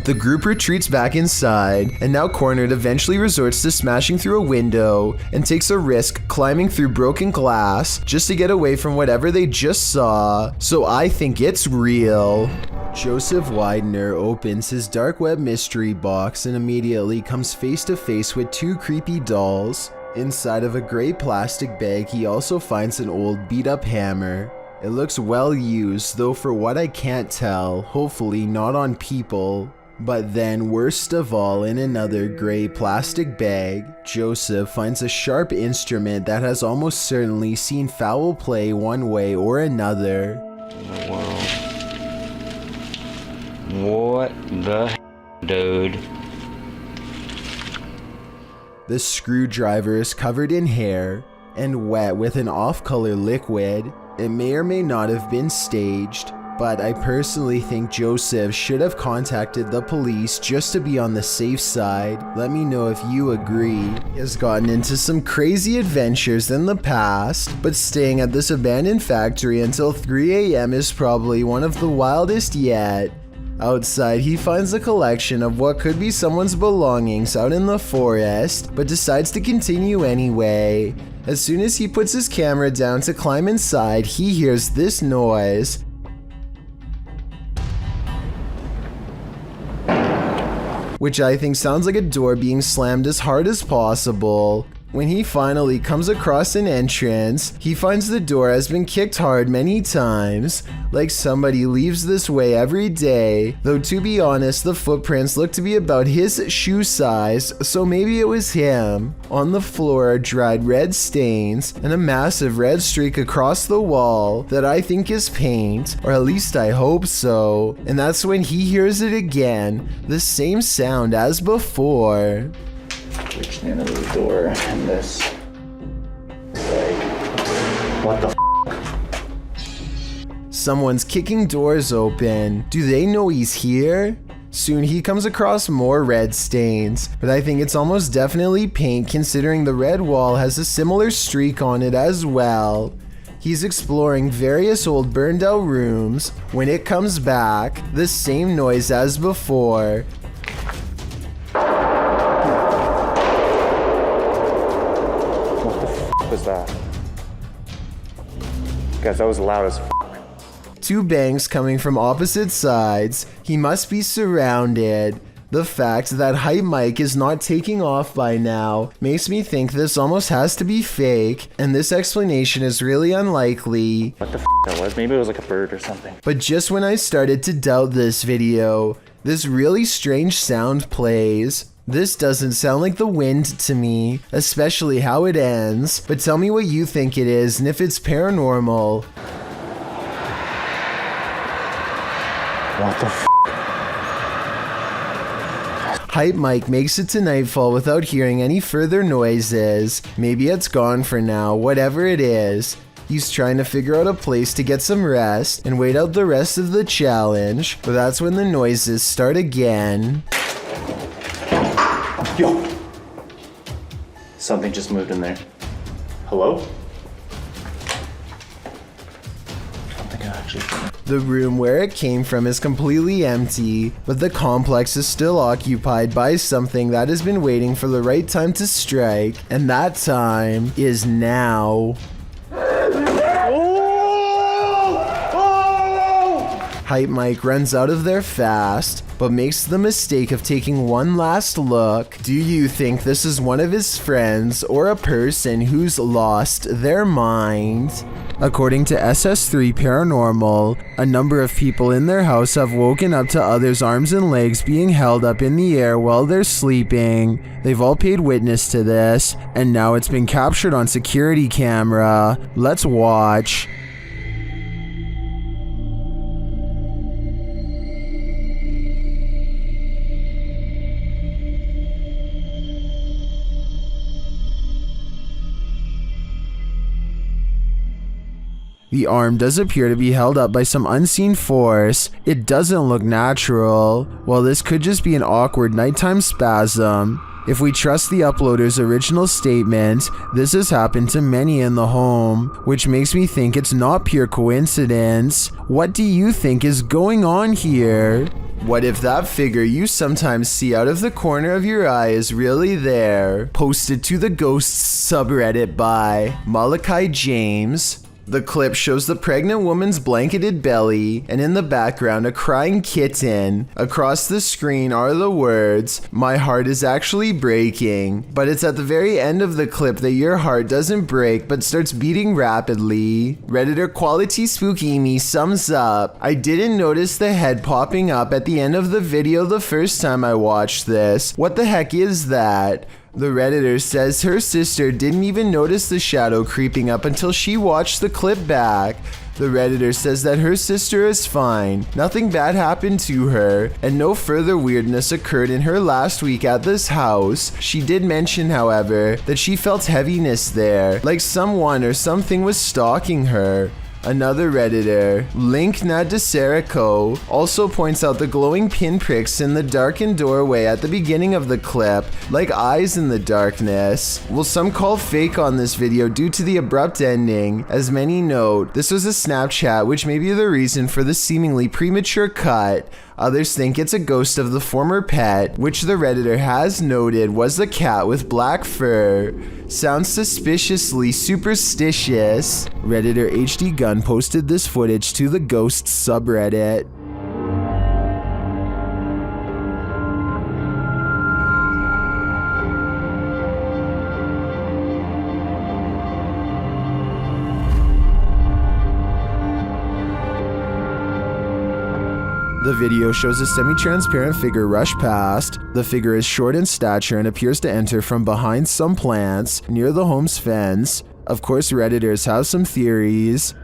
The group retreats back inside, and now cornered eventually resorts to smashing through a window and takes a risk climbing through broken glass just to get away from whatever they just saw. So I think it's real. Joseph Widener opens his dark web mystery box and immediately comes face to face with two creepy dolls. Inside of a gray plastic bag, he also finds an old beat-up hammer. It looks well used, though for what I can't tell, hopefully not on people. But then, worst of all, in another gray plastic bag, Joseph finds a sharp instrument that has almost certainly seen foul play one way or another. What the dude? The screwdriver is covered in hair and wet with an off-color liquid. It may or may not have been staged, but I personally think Joseph should have contacted the police just to be on the safe side. Let me know if you agree. He has gotten into some crazy adventures in the past, but staying at this abandoned factory until 3 AM is probably one of the wildest yet. Outside, he finds a collection of what could be someone's belongings out in the forest, but decides to continue anyway. As soon as he puts his camera down to climb inside, he hears this noise. Which I think sounds like a door being slammed as hard as possible. When he finally comes across an entrance, he finds the door has been kicked hard many times, like somebody leaves this way every day, though to be honest, the footprints look to be about his shoe size, so maybe it was him. On the floor are dried red stains and a massive red streak across the wall that I think is paint, or at least I hope so, and that's when he hears it again, the same sound as before. Reach the end of the door and this What the Someone's kicking doors open. Do they know he's here? Soon he comes across more red stains, but I think it's almost definitely paint considering the red wall has a similar streak on it as well. He's exploring various old burned out rooms. When it comes back, the same noise as before. What the was that? Guys, that was loud as Two bangs coming from opposite sides. He must be surrounded. The fact that Hype Mike is not taking off by now makes me think this almost has to be fake, and this explanation is really unlikely. What the that was? Maybe it was like a bird or something. But just when I started to doubt this video, this really strange sound plays. This doesn't sound like the wind to me, especially how it ends, but tell me what you think it is and if it's paranormal. What the Hype Mike makes it to nightfall without hearing any further noises. Maybe it's gone for now, whatever it is. He's trying to figure out a place to get some rest and wait out the rest of the challenge, but that's when the noises start again. Yo! Something just moved in there. Hello? I don't think I actually... The room where it came from is completely empty, but the complex is still occupied by something that has been waiting for the right time to strike, and that time is now. Hype Mike runs out of there fast, but makes the mistake of taking one last look. Do you think this is one of his friends or a person who's lost their mind? According to SS3 Paranormal, a number of people in their house have woken up to others' arms and legs being held up in the air while they're sleeping. They've all paid witness to this, and now it's been captured on security camera. Let's watch. The arm does appear to be held up by some unseen force. It doesn't look natural. While this could just be an awkward nighttime spasm, if we trust the uploader's original statement, this has happened to many in the home, which makes me think it's not pure coincidence. What do you think is going on here? What if that figure you sometimes see out of the corner of your eye is really there? Posted to the Ghosts subreddit by Malachi James. The clip shows the pregnant woman's blanketed belly, and in the background a crying kitten. Across the screen are the words, "My heart is actually breaking." But it's at the very end of the clip that your heart doesn't break but starts beating rapidly. Redditor Quality Spooky Me sums up, "I didn't notice the head popping up at the end of the video the first time I watched this. What the heck is that?" The Redditor says her sister didn't even notice the shadow creeping up until she watched the clip back. The Redditor says that her sister is fine, nothing bad happened to her, and no further weirdness occurred in her last week at this house. She did mention, however, that she felt heaviness there, like someone or something was stalking her. Another Redditor, Link Nadeserico, also points out the glowing pinpricks in the darkened doorway at the beginning of the clip, like eyes in the darkness. Well, some call fake on this video due to the abrupt ending. As many note, this was a Snapchat, which may be the reason for the seemingly premature cut. Others think it's a ghost of the former pet, which the Redditor has noted was a cat with black fur. Sounds suspiciously superstitious. Redditor HD Gun posted this footage to the Ghosts subreddit. The video shows a semi-transparent figure rush past. The figure is short in stature and appears to enter from behind some plants near the home's fence. Of course, Redditors have some theories.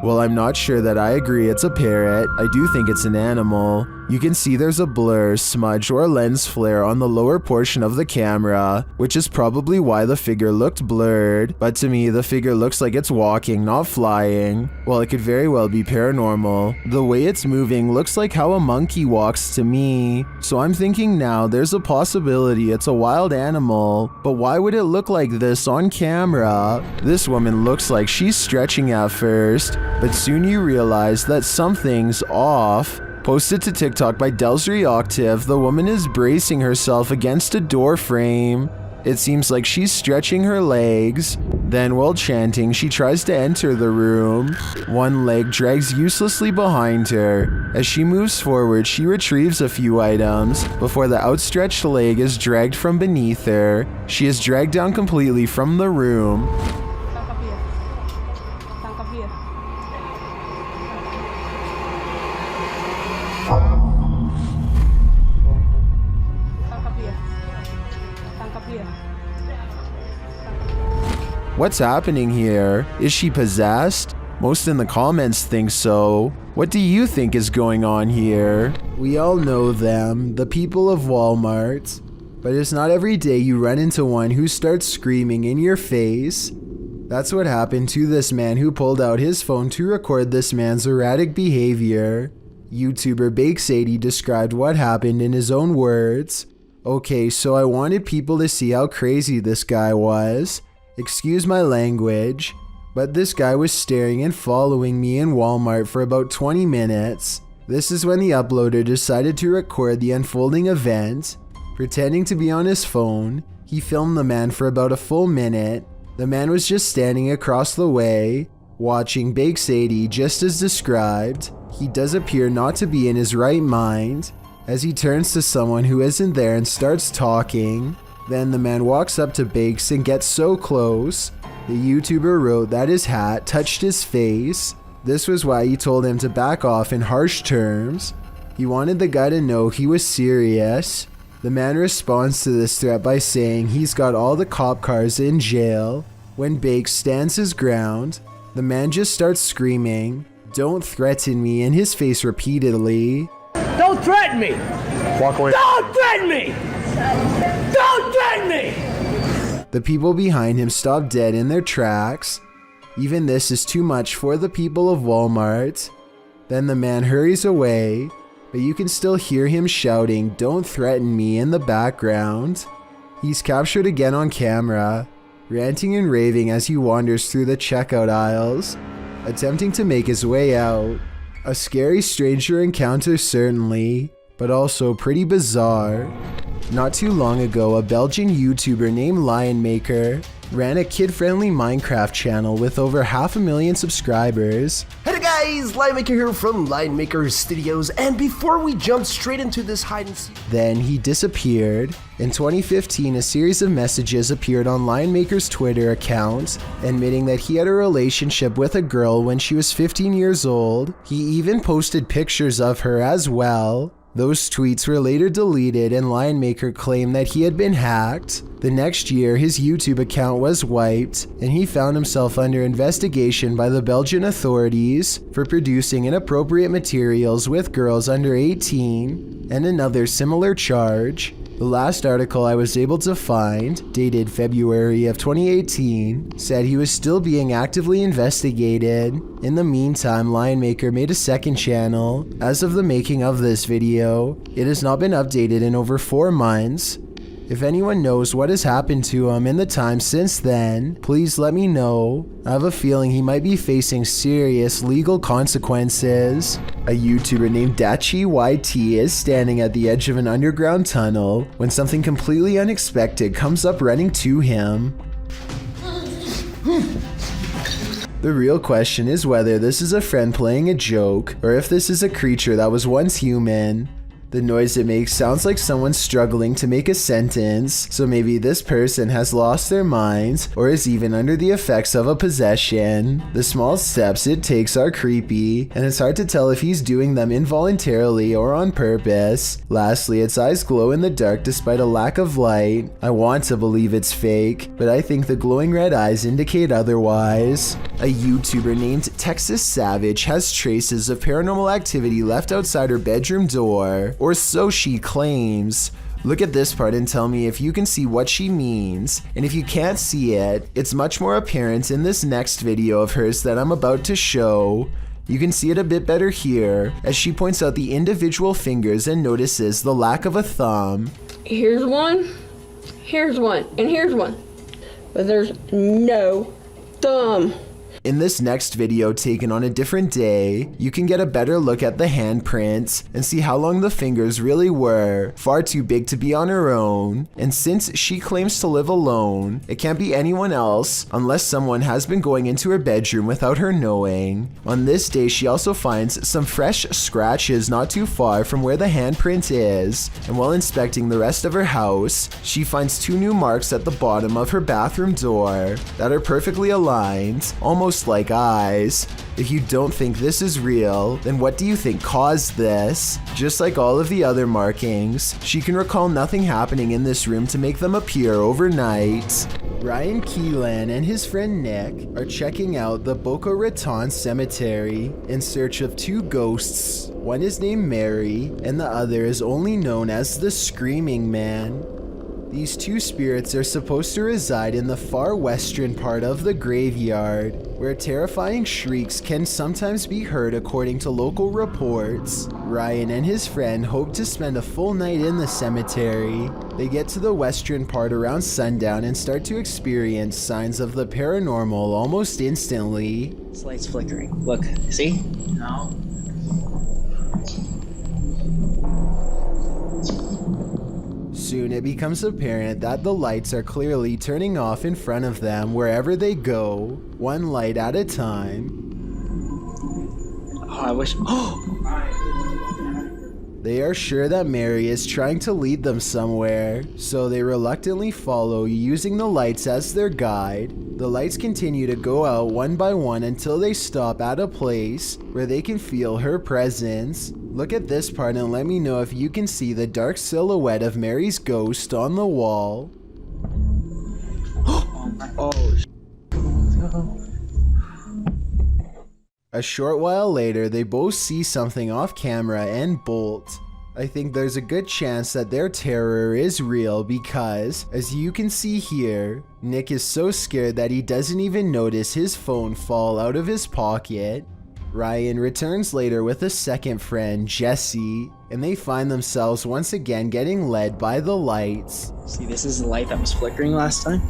Well, I'm not sure that I agree it's a parrot. I do think it's an animal. You can see there's a blur, smudge, or lens flare on the lower portion of the camera, which is probably why the figure looked blurred, but to me the figure looks like it's walking, not flying. Well, it could very well be paranormal. The way it's moving looks like how a monkey walks to me, so I'm thinking now there's a possibility it's a wild animal, but why would it look like this on camera? This woman looks like she's stretching at first, but soon you realize that something's off. Posted to TikTok by Delsry Octave, the woman is bracing herself against a door frame. It seems like she's stretching her legs. Then while chanting, she tries to enter the room. One leg drags uselessly behind her. As she moves forward, she retrieves a few items before the outstretched leg is dragged from beneath her. She is dragged down completely from the room. What's happening here? Is she possessed? Most in the comments think so. What do you think is going on here? We all know them, the people of Walmart. But it's not every day you run into one who starts screaming in your face. That's what happened to this man who pulled out his phone to record this man's erratic behavior. YouTuber Bake Sadie described what happened in his own words. Okay, so I wanted people to see how crazy this guy was. Excuse my language, but this guy was staring and following me in Walmart for about 20 minutes. This is when the uploader decided to record the unfolding event. Pretending to be on his phone, he filmed the man for about a full minute. The man was just standing across the way, watching Bake Sadie just as described. He does appear not to be in his right mind, as he turns to someone who isn't there and starts talking. Then the man walks up to Bakes and gets so close. The YouTuber wrote that his hat touched his face. This was why he told him to back off in harsh terms. He wanted the guy to know he was serious. The man responds to this threat by saying he's got all the cop cars in jail. When Bakes stands his ground, the man just starts screaming, "Don't threaten me," in his face repeatedly. Don't threaten me! Walk away. Don't threaten me! Don't threaten me! The people behind him stop dead in their tracks. Even this is too much for the people of Walmart. Then the man hurries away, but you can still hear him shouting, "Don't threaten me," in the background. He's captured again on camera, ranting and raving as he wanders through the checkout aisles, attempting to make his way out. A scary stranger encounter certainly, but also pretty bizarre. Not too long ago, a Belgian YouTuber named Lionmaker ran a kid-friendly Minecraft channel with over 500,000 subscribers. Hey guys, Lionmaker here from Lionmaker Studios, and before we jump straight into this hide and seek, Then he disappeared. In 2015, a series of messages appeared on Lionmaker's Twitter account, admitting that he had a relationship with a girl when she was 15 years old. He even posted pictures of her as well. Those tweets were later deleted and Lionmaker claimed that he had been hacked. The next year, his YouTube account was wiped and he found himself under investigation by the Belgian authorities for producing inappropriate materials with girls under 18 and another similar charge. The last article I was able to find, dated February of 2018, said he was still being actively investigated. In the meantime, Lionmaker made a second channel. As of the making of this video, it has not been updated in over 4 months. If anyone knows what has happened to him in the time since then, please let me know. I have a feeling he might be facing serious legal consequences. A YouTuber named Dachi YT is standing at the edge of an underground tunnel when something completely unexpected comes up running to him. The real question is whether this is a friend playing a joke or if this is a creature that was once human. The noise it makes sounds like someone struggling to make a sentence, so maybe this person has lost their minds or is even under the effects of a possession. The small steps it takes are creepy, and it's hard to tell if he's doing them involuntarily or on purpose. Lastly, its eyes glow in the dark despite a lack of light. I want to believe it's fake, but I think the glowing red eyes indicate otherwise. A YouTuber named Texas Savage has traces of paranormal activity left outside her bedroom door, or so she claims. Look at this part and tell me if you can see what she means. And if you can't see it, it's much more apparent in this next video of hers that I'm about to show. You can see it a bit better here, as she points out the individual fingers and notices the lack of a thumb. Here's one, and here's one. But there's no thumb. In this next video taken on a different day, you can get a better look at the handprints and see how long the fingers really were, far too big to be on her own. And since she claims to live alone, it can't be anyone else unless someone has been going into her bedroom without her knowing. On this day, she also finds some fresh scratches not too far from where the handprint is, and while inspecting the rest of her house, she finds 2 new marks at the bottom of her bathroom door that are perfectly aligned, almost like eyes. If you don't think this is real, then what do you think caused this? Just like all of the other markings, she can recall nothing happening in this room to make them appear overnight. Ryan Keelan and his friend Nick are checking out the Boca Raton Cemetery in search of 2 ghosts. One is named Mary, and the other is only known as the Screaming Man. These 2 spirits are supposed to reside in the far western part of the graveyard, where terrifying shrieks can sometimes be heard according to local reports. Ryan and his friend hope to spend a full night in the cemetery. They get to the western part around sundown and start to experience signs of the paranormal almost instantly. This light's flickering. Look, see? No. Soon it becomes apparent that the lights are clearly turning off in front of them wherever they go, one light at a time. Oh, I wish. They are sure that Mary is trying to lead them somewhere, so they reluctantly follow, using the lights as their guide. The lights continue to go out one by one until they stop at a place where they can feel her presence. Look at this part and let me know if you can see the dark silhouette of Mary's ghost on the wall. A short while later, they both see something off camera and bolt. I think there's a good chance that their terror is real because, as you can see here, Nick is so scared that he doesn't even notice his phone fall out of his pocket. Ryan returns later with a second friend, Jesse, and they find themselves once again getting led by the lights. See, this is the light that was flickering last time.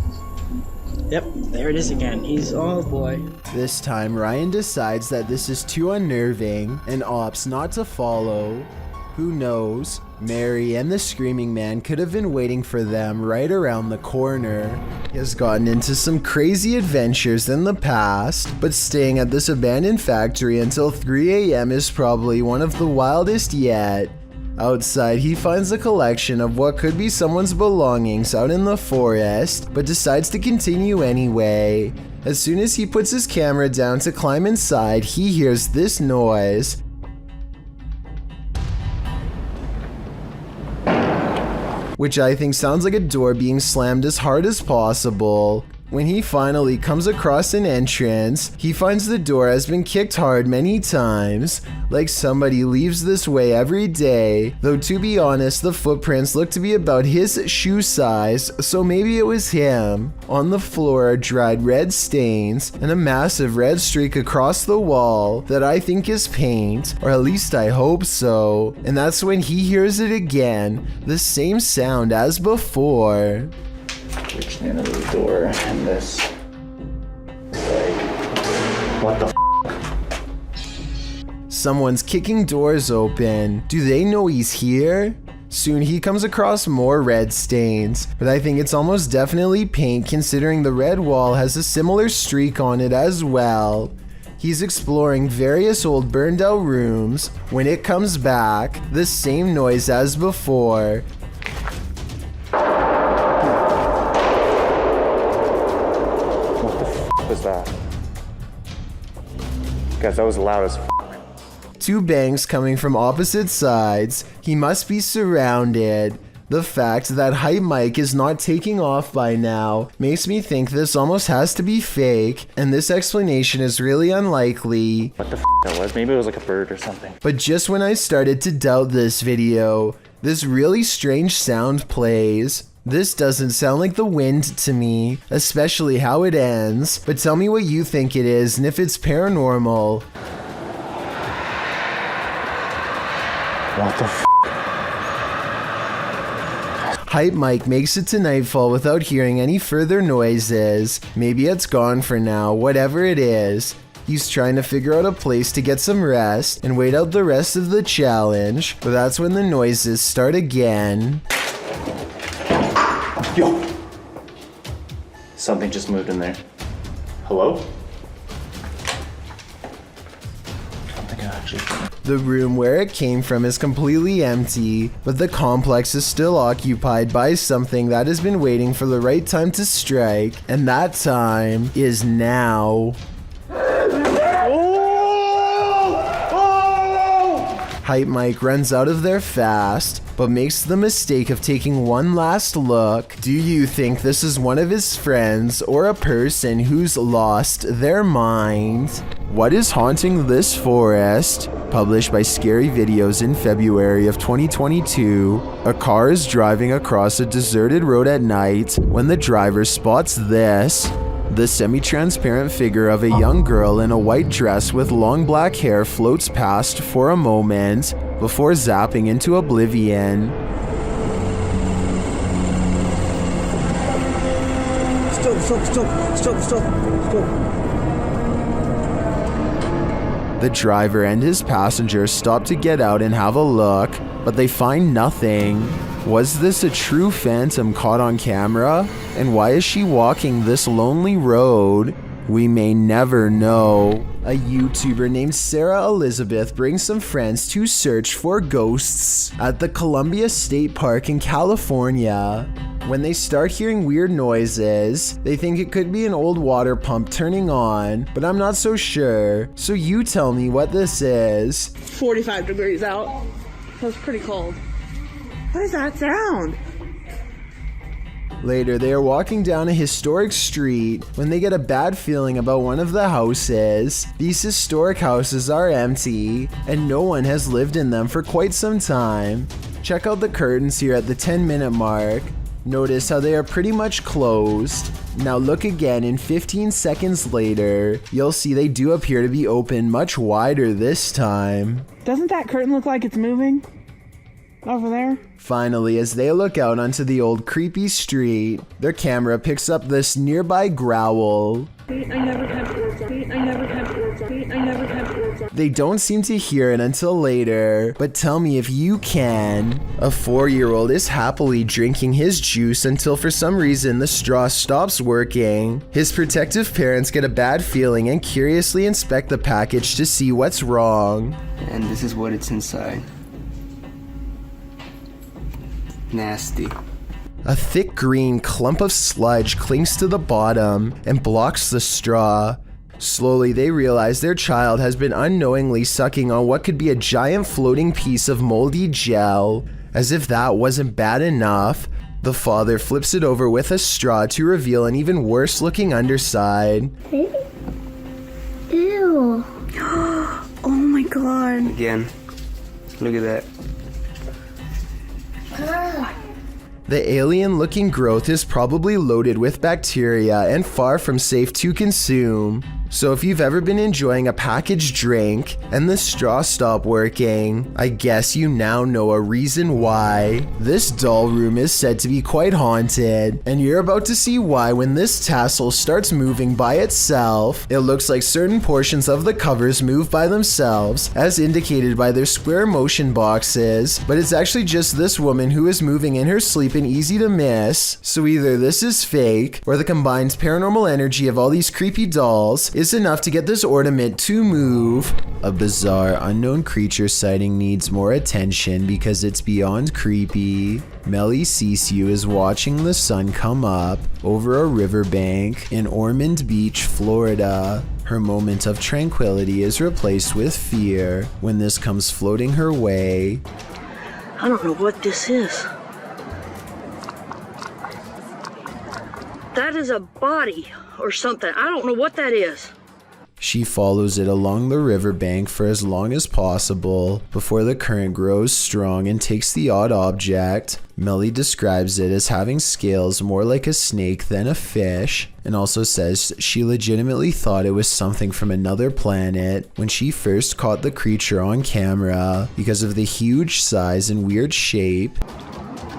Yep, there it is again. Oh boy. This time, Ryan decides that this is too unnerving and opts not to follow. Who knows? Mary and the Screaming Man could have been waiting for them right around the corner. He has gotten into some crazy adventures in the past, but staying at this abandoned factory until 3 a.m. is probably one of the wildest yet. Outside, he finds a collection of what could be someone's belongings out in the forest, but decides to continue anyway. As soon as he puts his camera down to climb inside, he hears this noise. Which I think sounds like a door being slammed as hard as possible. When he finally comes across an entrance, he finds the door has been kicked hard many times, like somebody leaves this way every day, though to be honest, the footprints look to be about his shoe size, so maybe it was him. On the floor are dried red stains and a massive red streak across the wall that I think is paint, or at least I hope so, and that's when he hears it again, the same sound as before. Reach the end of the door and this. It's like, what the Someone's kicking doors open. Do they know he's here? Soon he comes across more red stains, but I think it's almost definitely paint considering the red wall has a similar streak on it as well. He's exploring various old burned out rooms. When it comes back, the same noise as before. What the f was that? Guys, that was loud as f. Two bangs coming from opposite sides. He must be surrounded. The fact that Hype Mike is not taking off by now makes me think this almost has to be fake, and this explanation is really unlikely. What the f that was? Maybe it was like a bird or something. But just when I started to doubt this video, this really strange sound plays. This doesn't sound like the wind to me, especially how it ends, but tell me what you think it is and if it's paranormal. What the f? Hype Mike makes it to nightfall without hearing any further noises. Maybe it's gone for now, whatever it is. He's trying to figure out a place to get some rest and wait out the rest of the challenge, but that's when the noises start again. Yo! Something just moved in there. Hello? The room where it came from is completely empty, but the complex is still occupied by something that has been waiting for the right time to strike, and that time is now. Hype Mike runs out of there fast, but makes the mistake of taking one last look. Do you think this is one of his friends or a person who's lost their mind? What is haunting this forest? Published by Scary Videos in February of 2022. A car is driving across a deserted road at night when the driver spots this. The semi-transparent figure of a young girl in a white dress with long black hair floats past for a moment before zapping into oblivion. Stop. The driver and his passenger stop to get out and have a look, but they find nothing. Was this a true phantom caught on camera? And why is she walking this lonely road? We may never know. A YouTuber named Sarah Elizabeth brings some friends to search for ghosts at the Columbia State Park in California. When they start hearing weird noises, they think it could be an old water pump turning on, but I'm not so sure. So you tell me what this is. 45 degrees out. That's pretty cold. What is that sound? Later, they are walking down a historic street when they get a bad feeling about one of the houses. These historic houses are empty, and no one has lived in them for quite some time. Check out the curtains here at the 10-minute mark. Notice how they are pretty much closed. Now look again, and 15 seconds later, you'll see they do appear to be open much wider this time. Doesn't that curtain look like it's moving? Over there? Finally, as they look out onto the old creepy street, their camera picks up this nearby growl. They don't seem to hear it until later, but tell me if you can. A 4-year-old is happily drinking his juice until for some reason the straw stops working. His protective parents get a bad feeling and curiously inspect the package to see what's wrong. And this is what it's inside. Nasty. A thick green clump of sludge clings to the bottom and blocks the straw. Slowly, they realize their child has been unknowingly sucking on what could be a giant floating piece of moldy gel. As if that wasn't bad enough, the father flips it over with a straw to reveal an even worse looking underside. Ew. Oh my god. Again. Look at that. The alien-looking growth is probably loaded with bacteria and far from safe to consume. So if you've ever been enjoying a packaged drink and the straw stopped working, I guess you now know a reason why. This doll room is said to be quite haunted, and you're about to see why when this tassel starts moving by itself. It looks like certain portions of the covers move by themselves, as indicated by their square motion boxes, but it's actually just this woman who is moving in her sleep and easy to miss. So either this is fake, or the combined paranormal energy of all these creepy dolls is enough to get this ornament to move. A bizarre, unknown creature sighting needs more attention because it's beyond creepy. Melly Sisu is watching the sun come up over a riverbank in Ormond Beach, Florida. Her moment of tranquility is replaced with fear when this comes floating her way. I don't know what this is. That is a body or something. I don't know what that is. She follows it along the riverbank for as long as possible before the current grows strong and takes the odd object. Melly describes it as having scales more like a snake than a fish, and also says she legitimately thought it was something from another planet when she first caught the creature on camera because of the huge size and weird shape.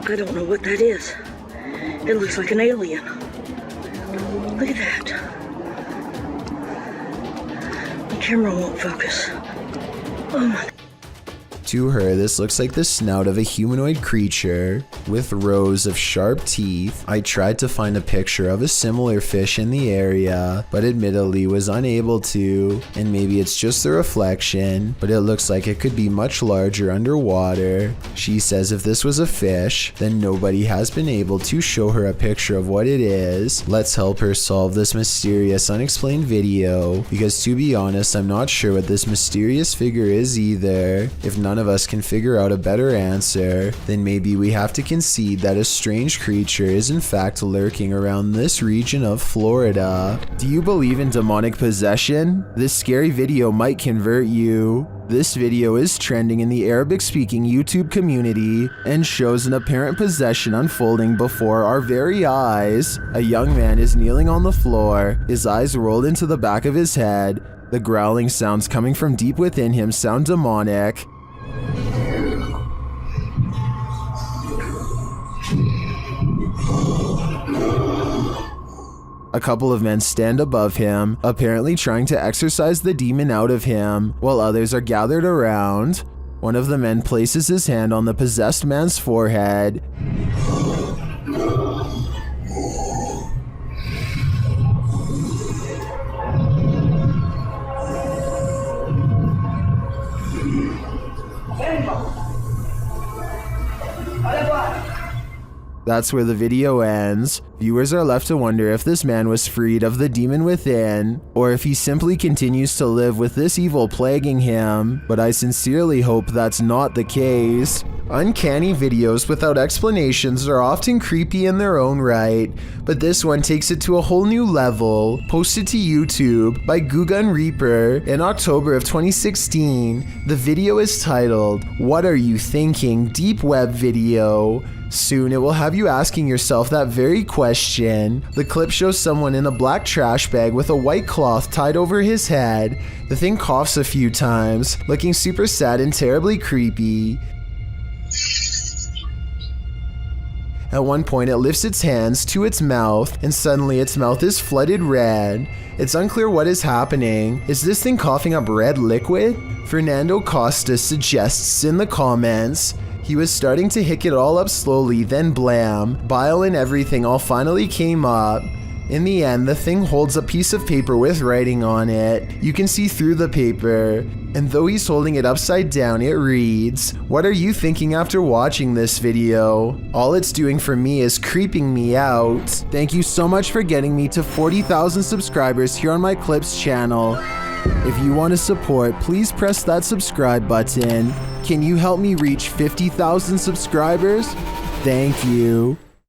I don't know what that is. It looks like an alien. Look at that. The camera won't focus. Oh my. To her, this looks like the snout of a humanoid creature with rows of sharp teeth. I tried to find a picture of a similar fish in the area, but admittedly was unable to, and maybe it's just the reflection, but it looks like it could be much larger underwater. She says if this was a fish, then nobody has been able to show her a picture of what it is. Let's help her solve this mysterious unexplained video, because to be honest, I'm not sure what this mysterious figure is either. If none of us can figure out a better answer, then maybe we have to concede that a strange creature is in fact lurking around this region of Florida. Do you believe in demonic possession? This scary video might convert you. This video is trending in the Arabic-speaking YouTube community and shows an apparent possession unfolding before our very eyes. A young man is kneeling on the floor, his eyes rolled into the back of his head. The growling sounds coming from deep within him sound demonic. A couple of men stand above him, apparently trying to exorcise the demon out of him, while others are gathered around. One of the men places his hand on the possessed man's forehead. That's where the video ends. Viewers are left to wonder if this man was freed of the demon within, or if he simply continues to live with this evil plaguing him, but I sincerely hope that's not the case. Uncanny videos without explanations are often creepy in their own right, but this one takes it to a whole new level. Posted to YouTube by Gugun Reaper in October of 2016, the video is titled, "What Are You Thinking? Deep Web Video." Soon it will have you asking yourself that very question. The clip shows someone in a black trash bag with a white cloth tied over his head. The thing coughs a few times, looking super sad and terribly creepy. At one point it lifts its hands to its mouth, and suddenly its mouth is flooded red. It's unclear what is happening. Is this thing coughing up red liquid? Fernando Costa suggests in the comments, he was starting to hick it all up slowly, then blam, bile and everything all finally came up. In the end, the thing holds a piece of paper with writing on it. You can see through the paper, and though he's holding it upside down, it reads, "What are you thinking after watching this video? All it's doing for me is creeping me out." Thank you so much for getting me to 40,000 subscribers here on my Clips channel. If you want to support, please press that subscribe button. Can you help me reach 50,000 subscribers? Thank you.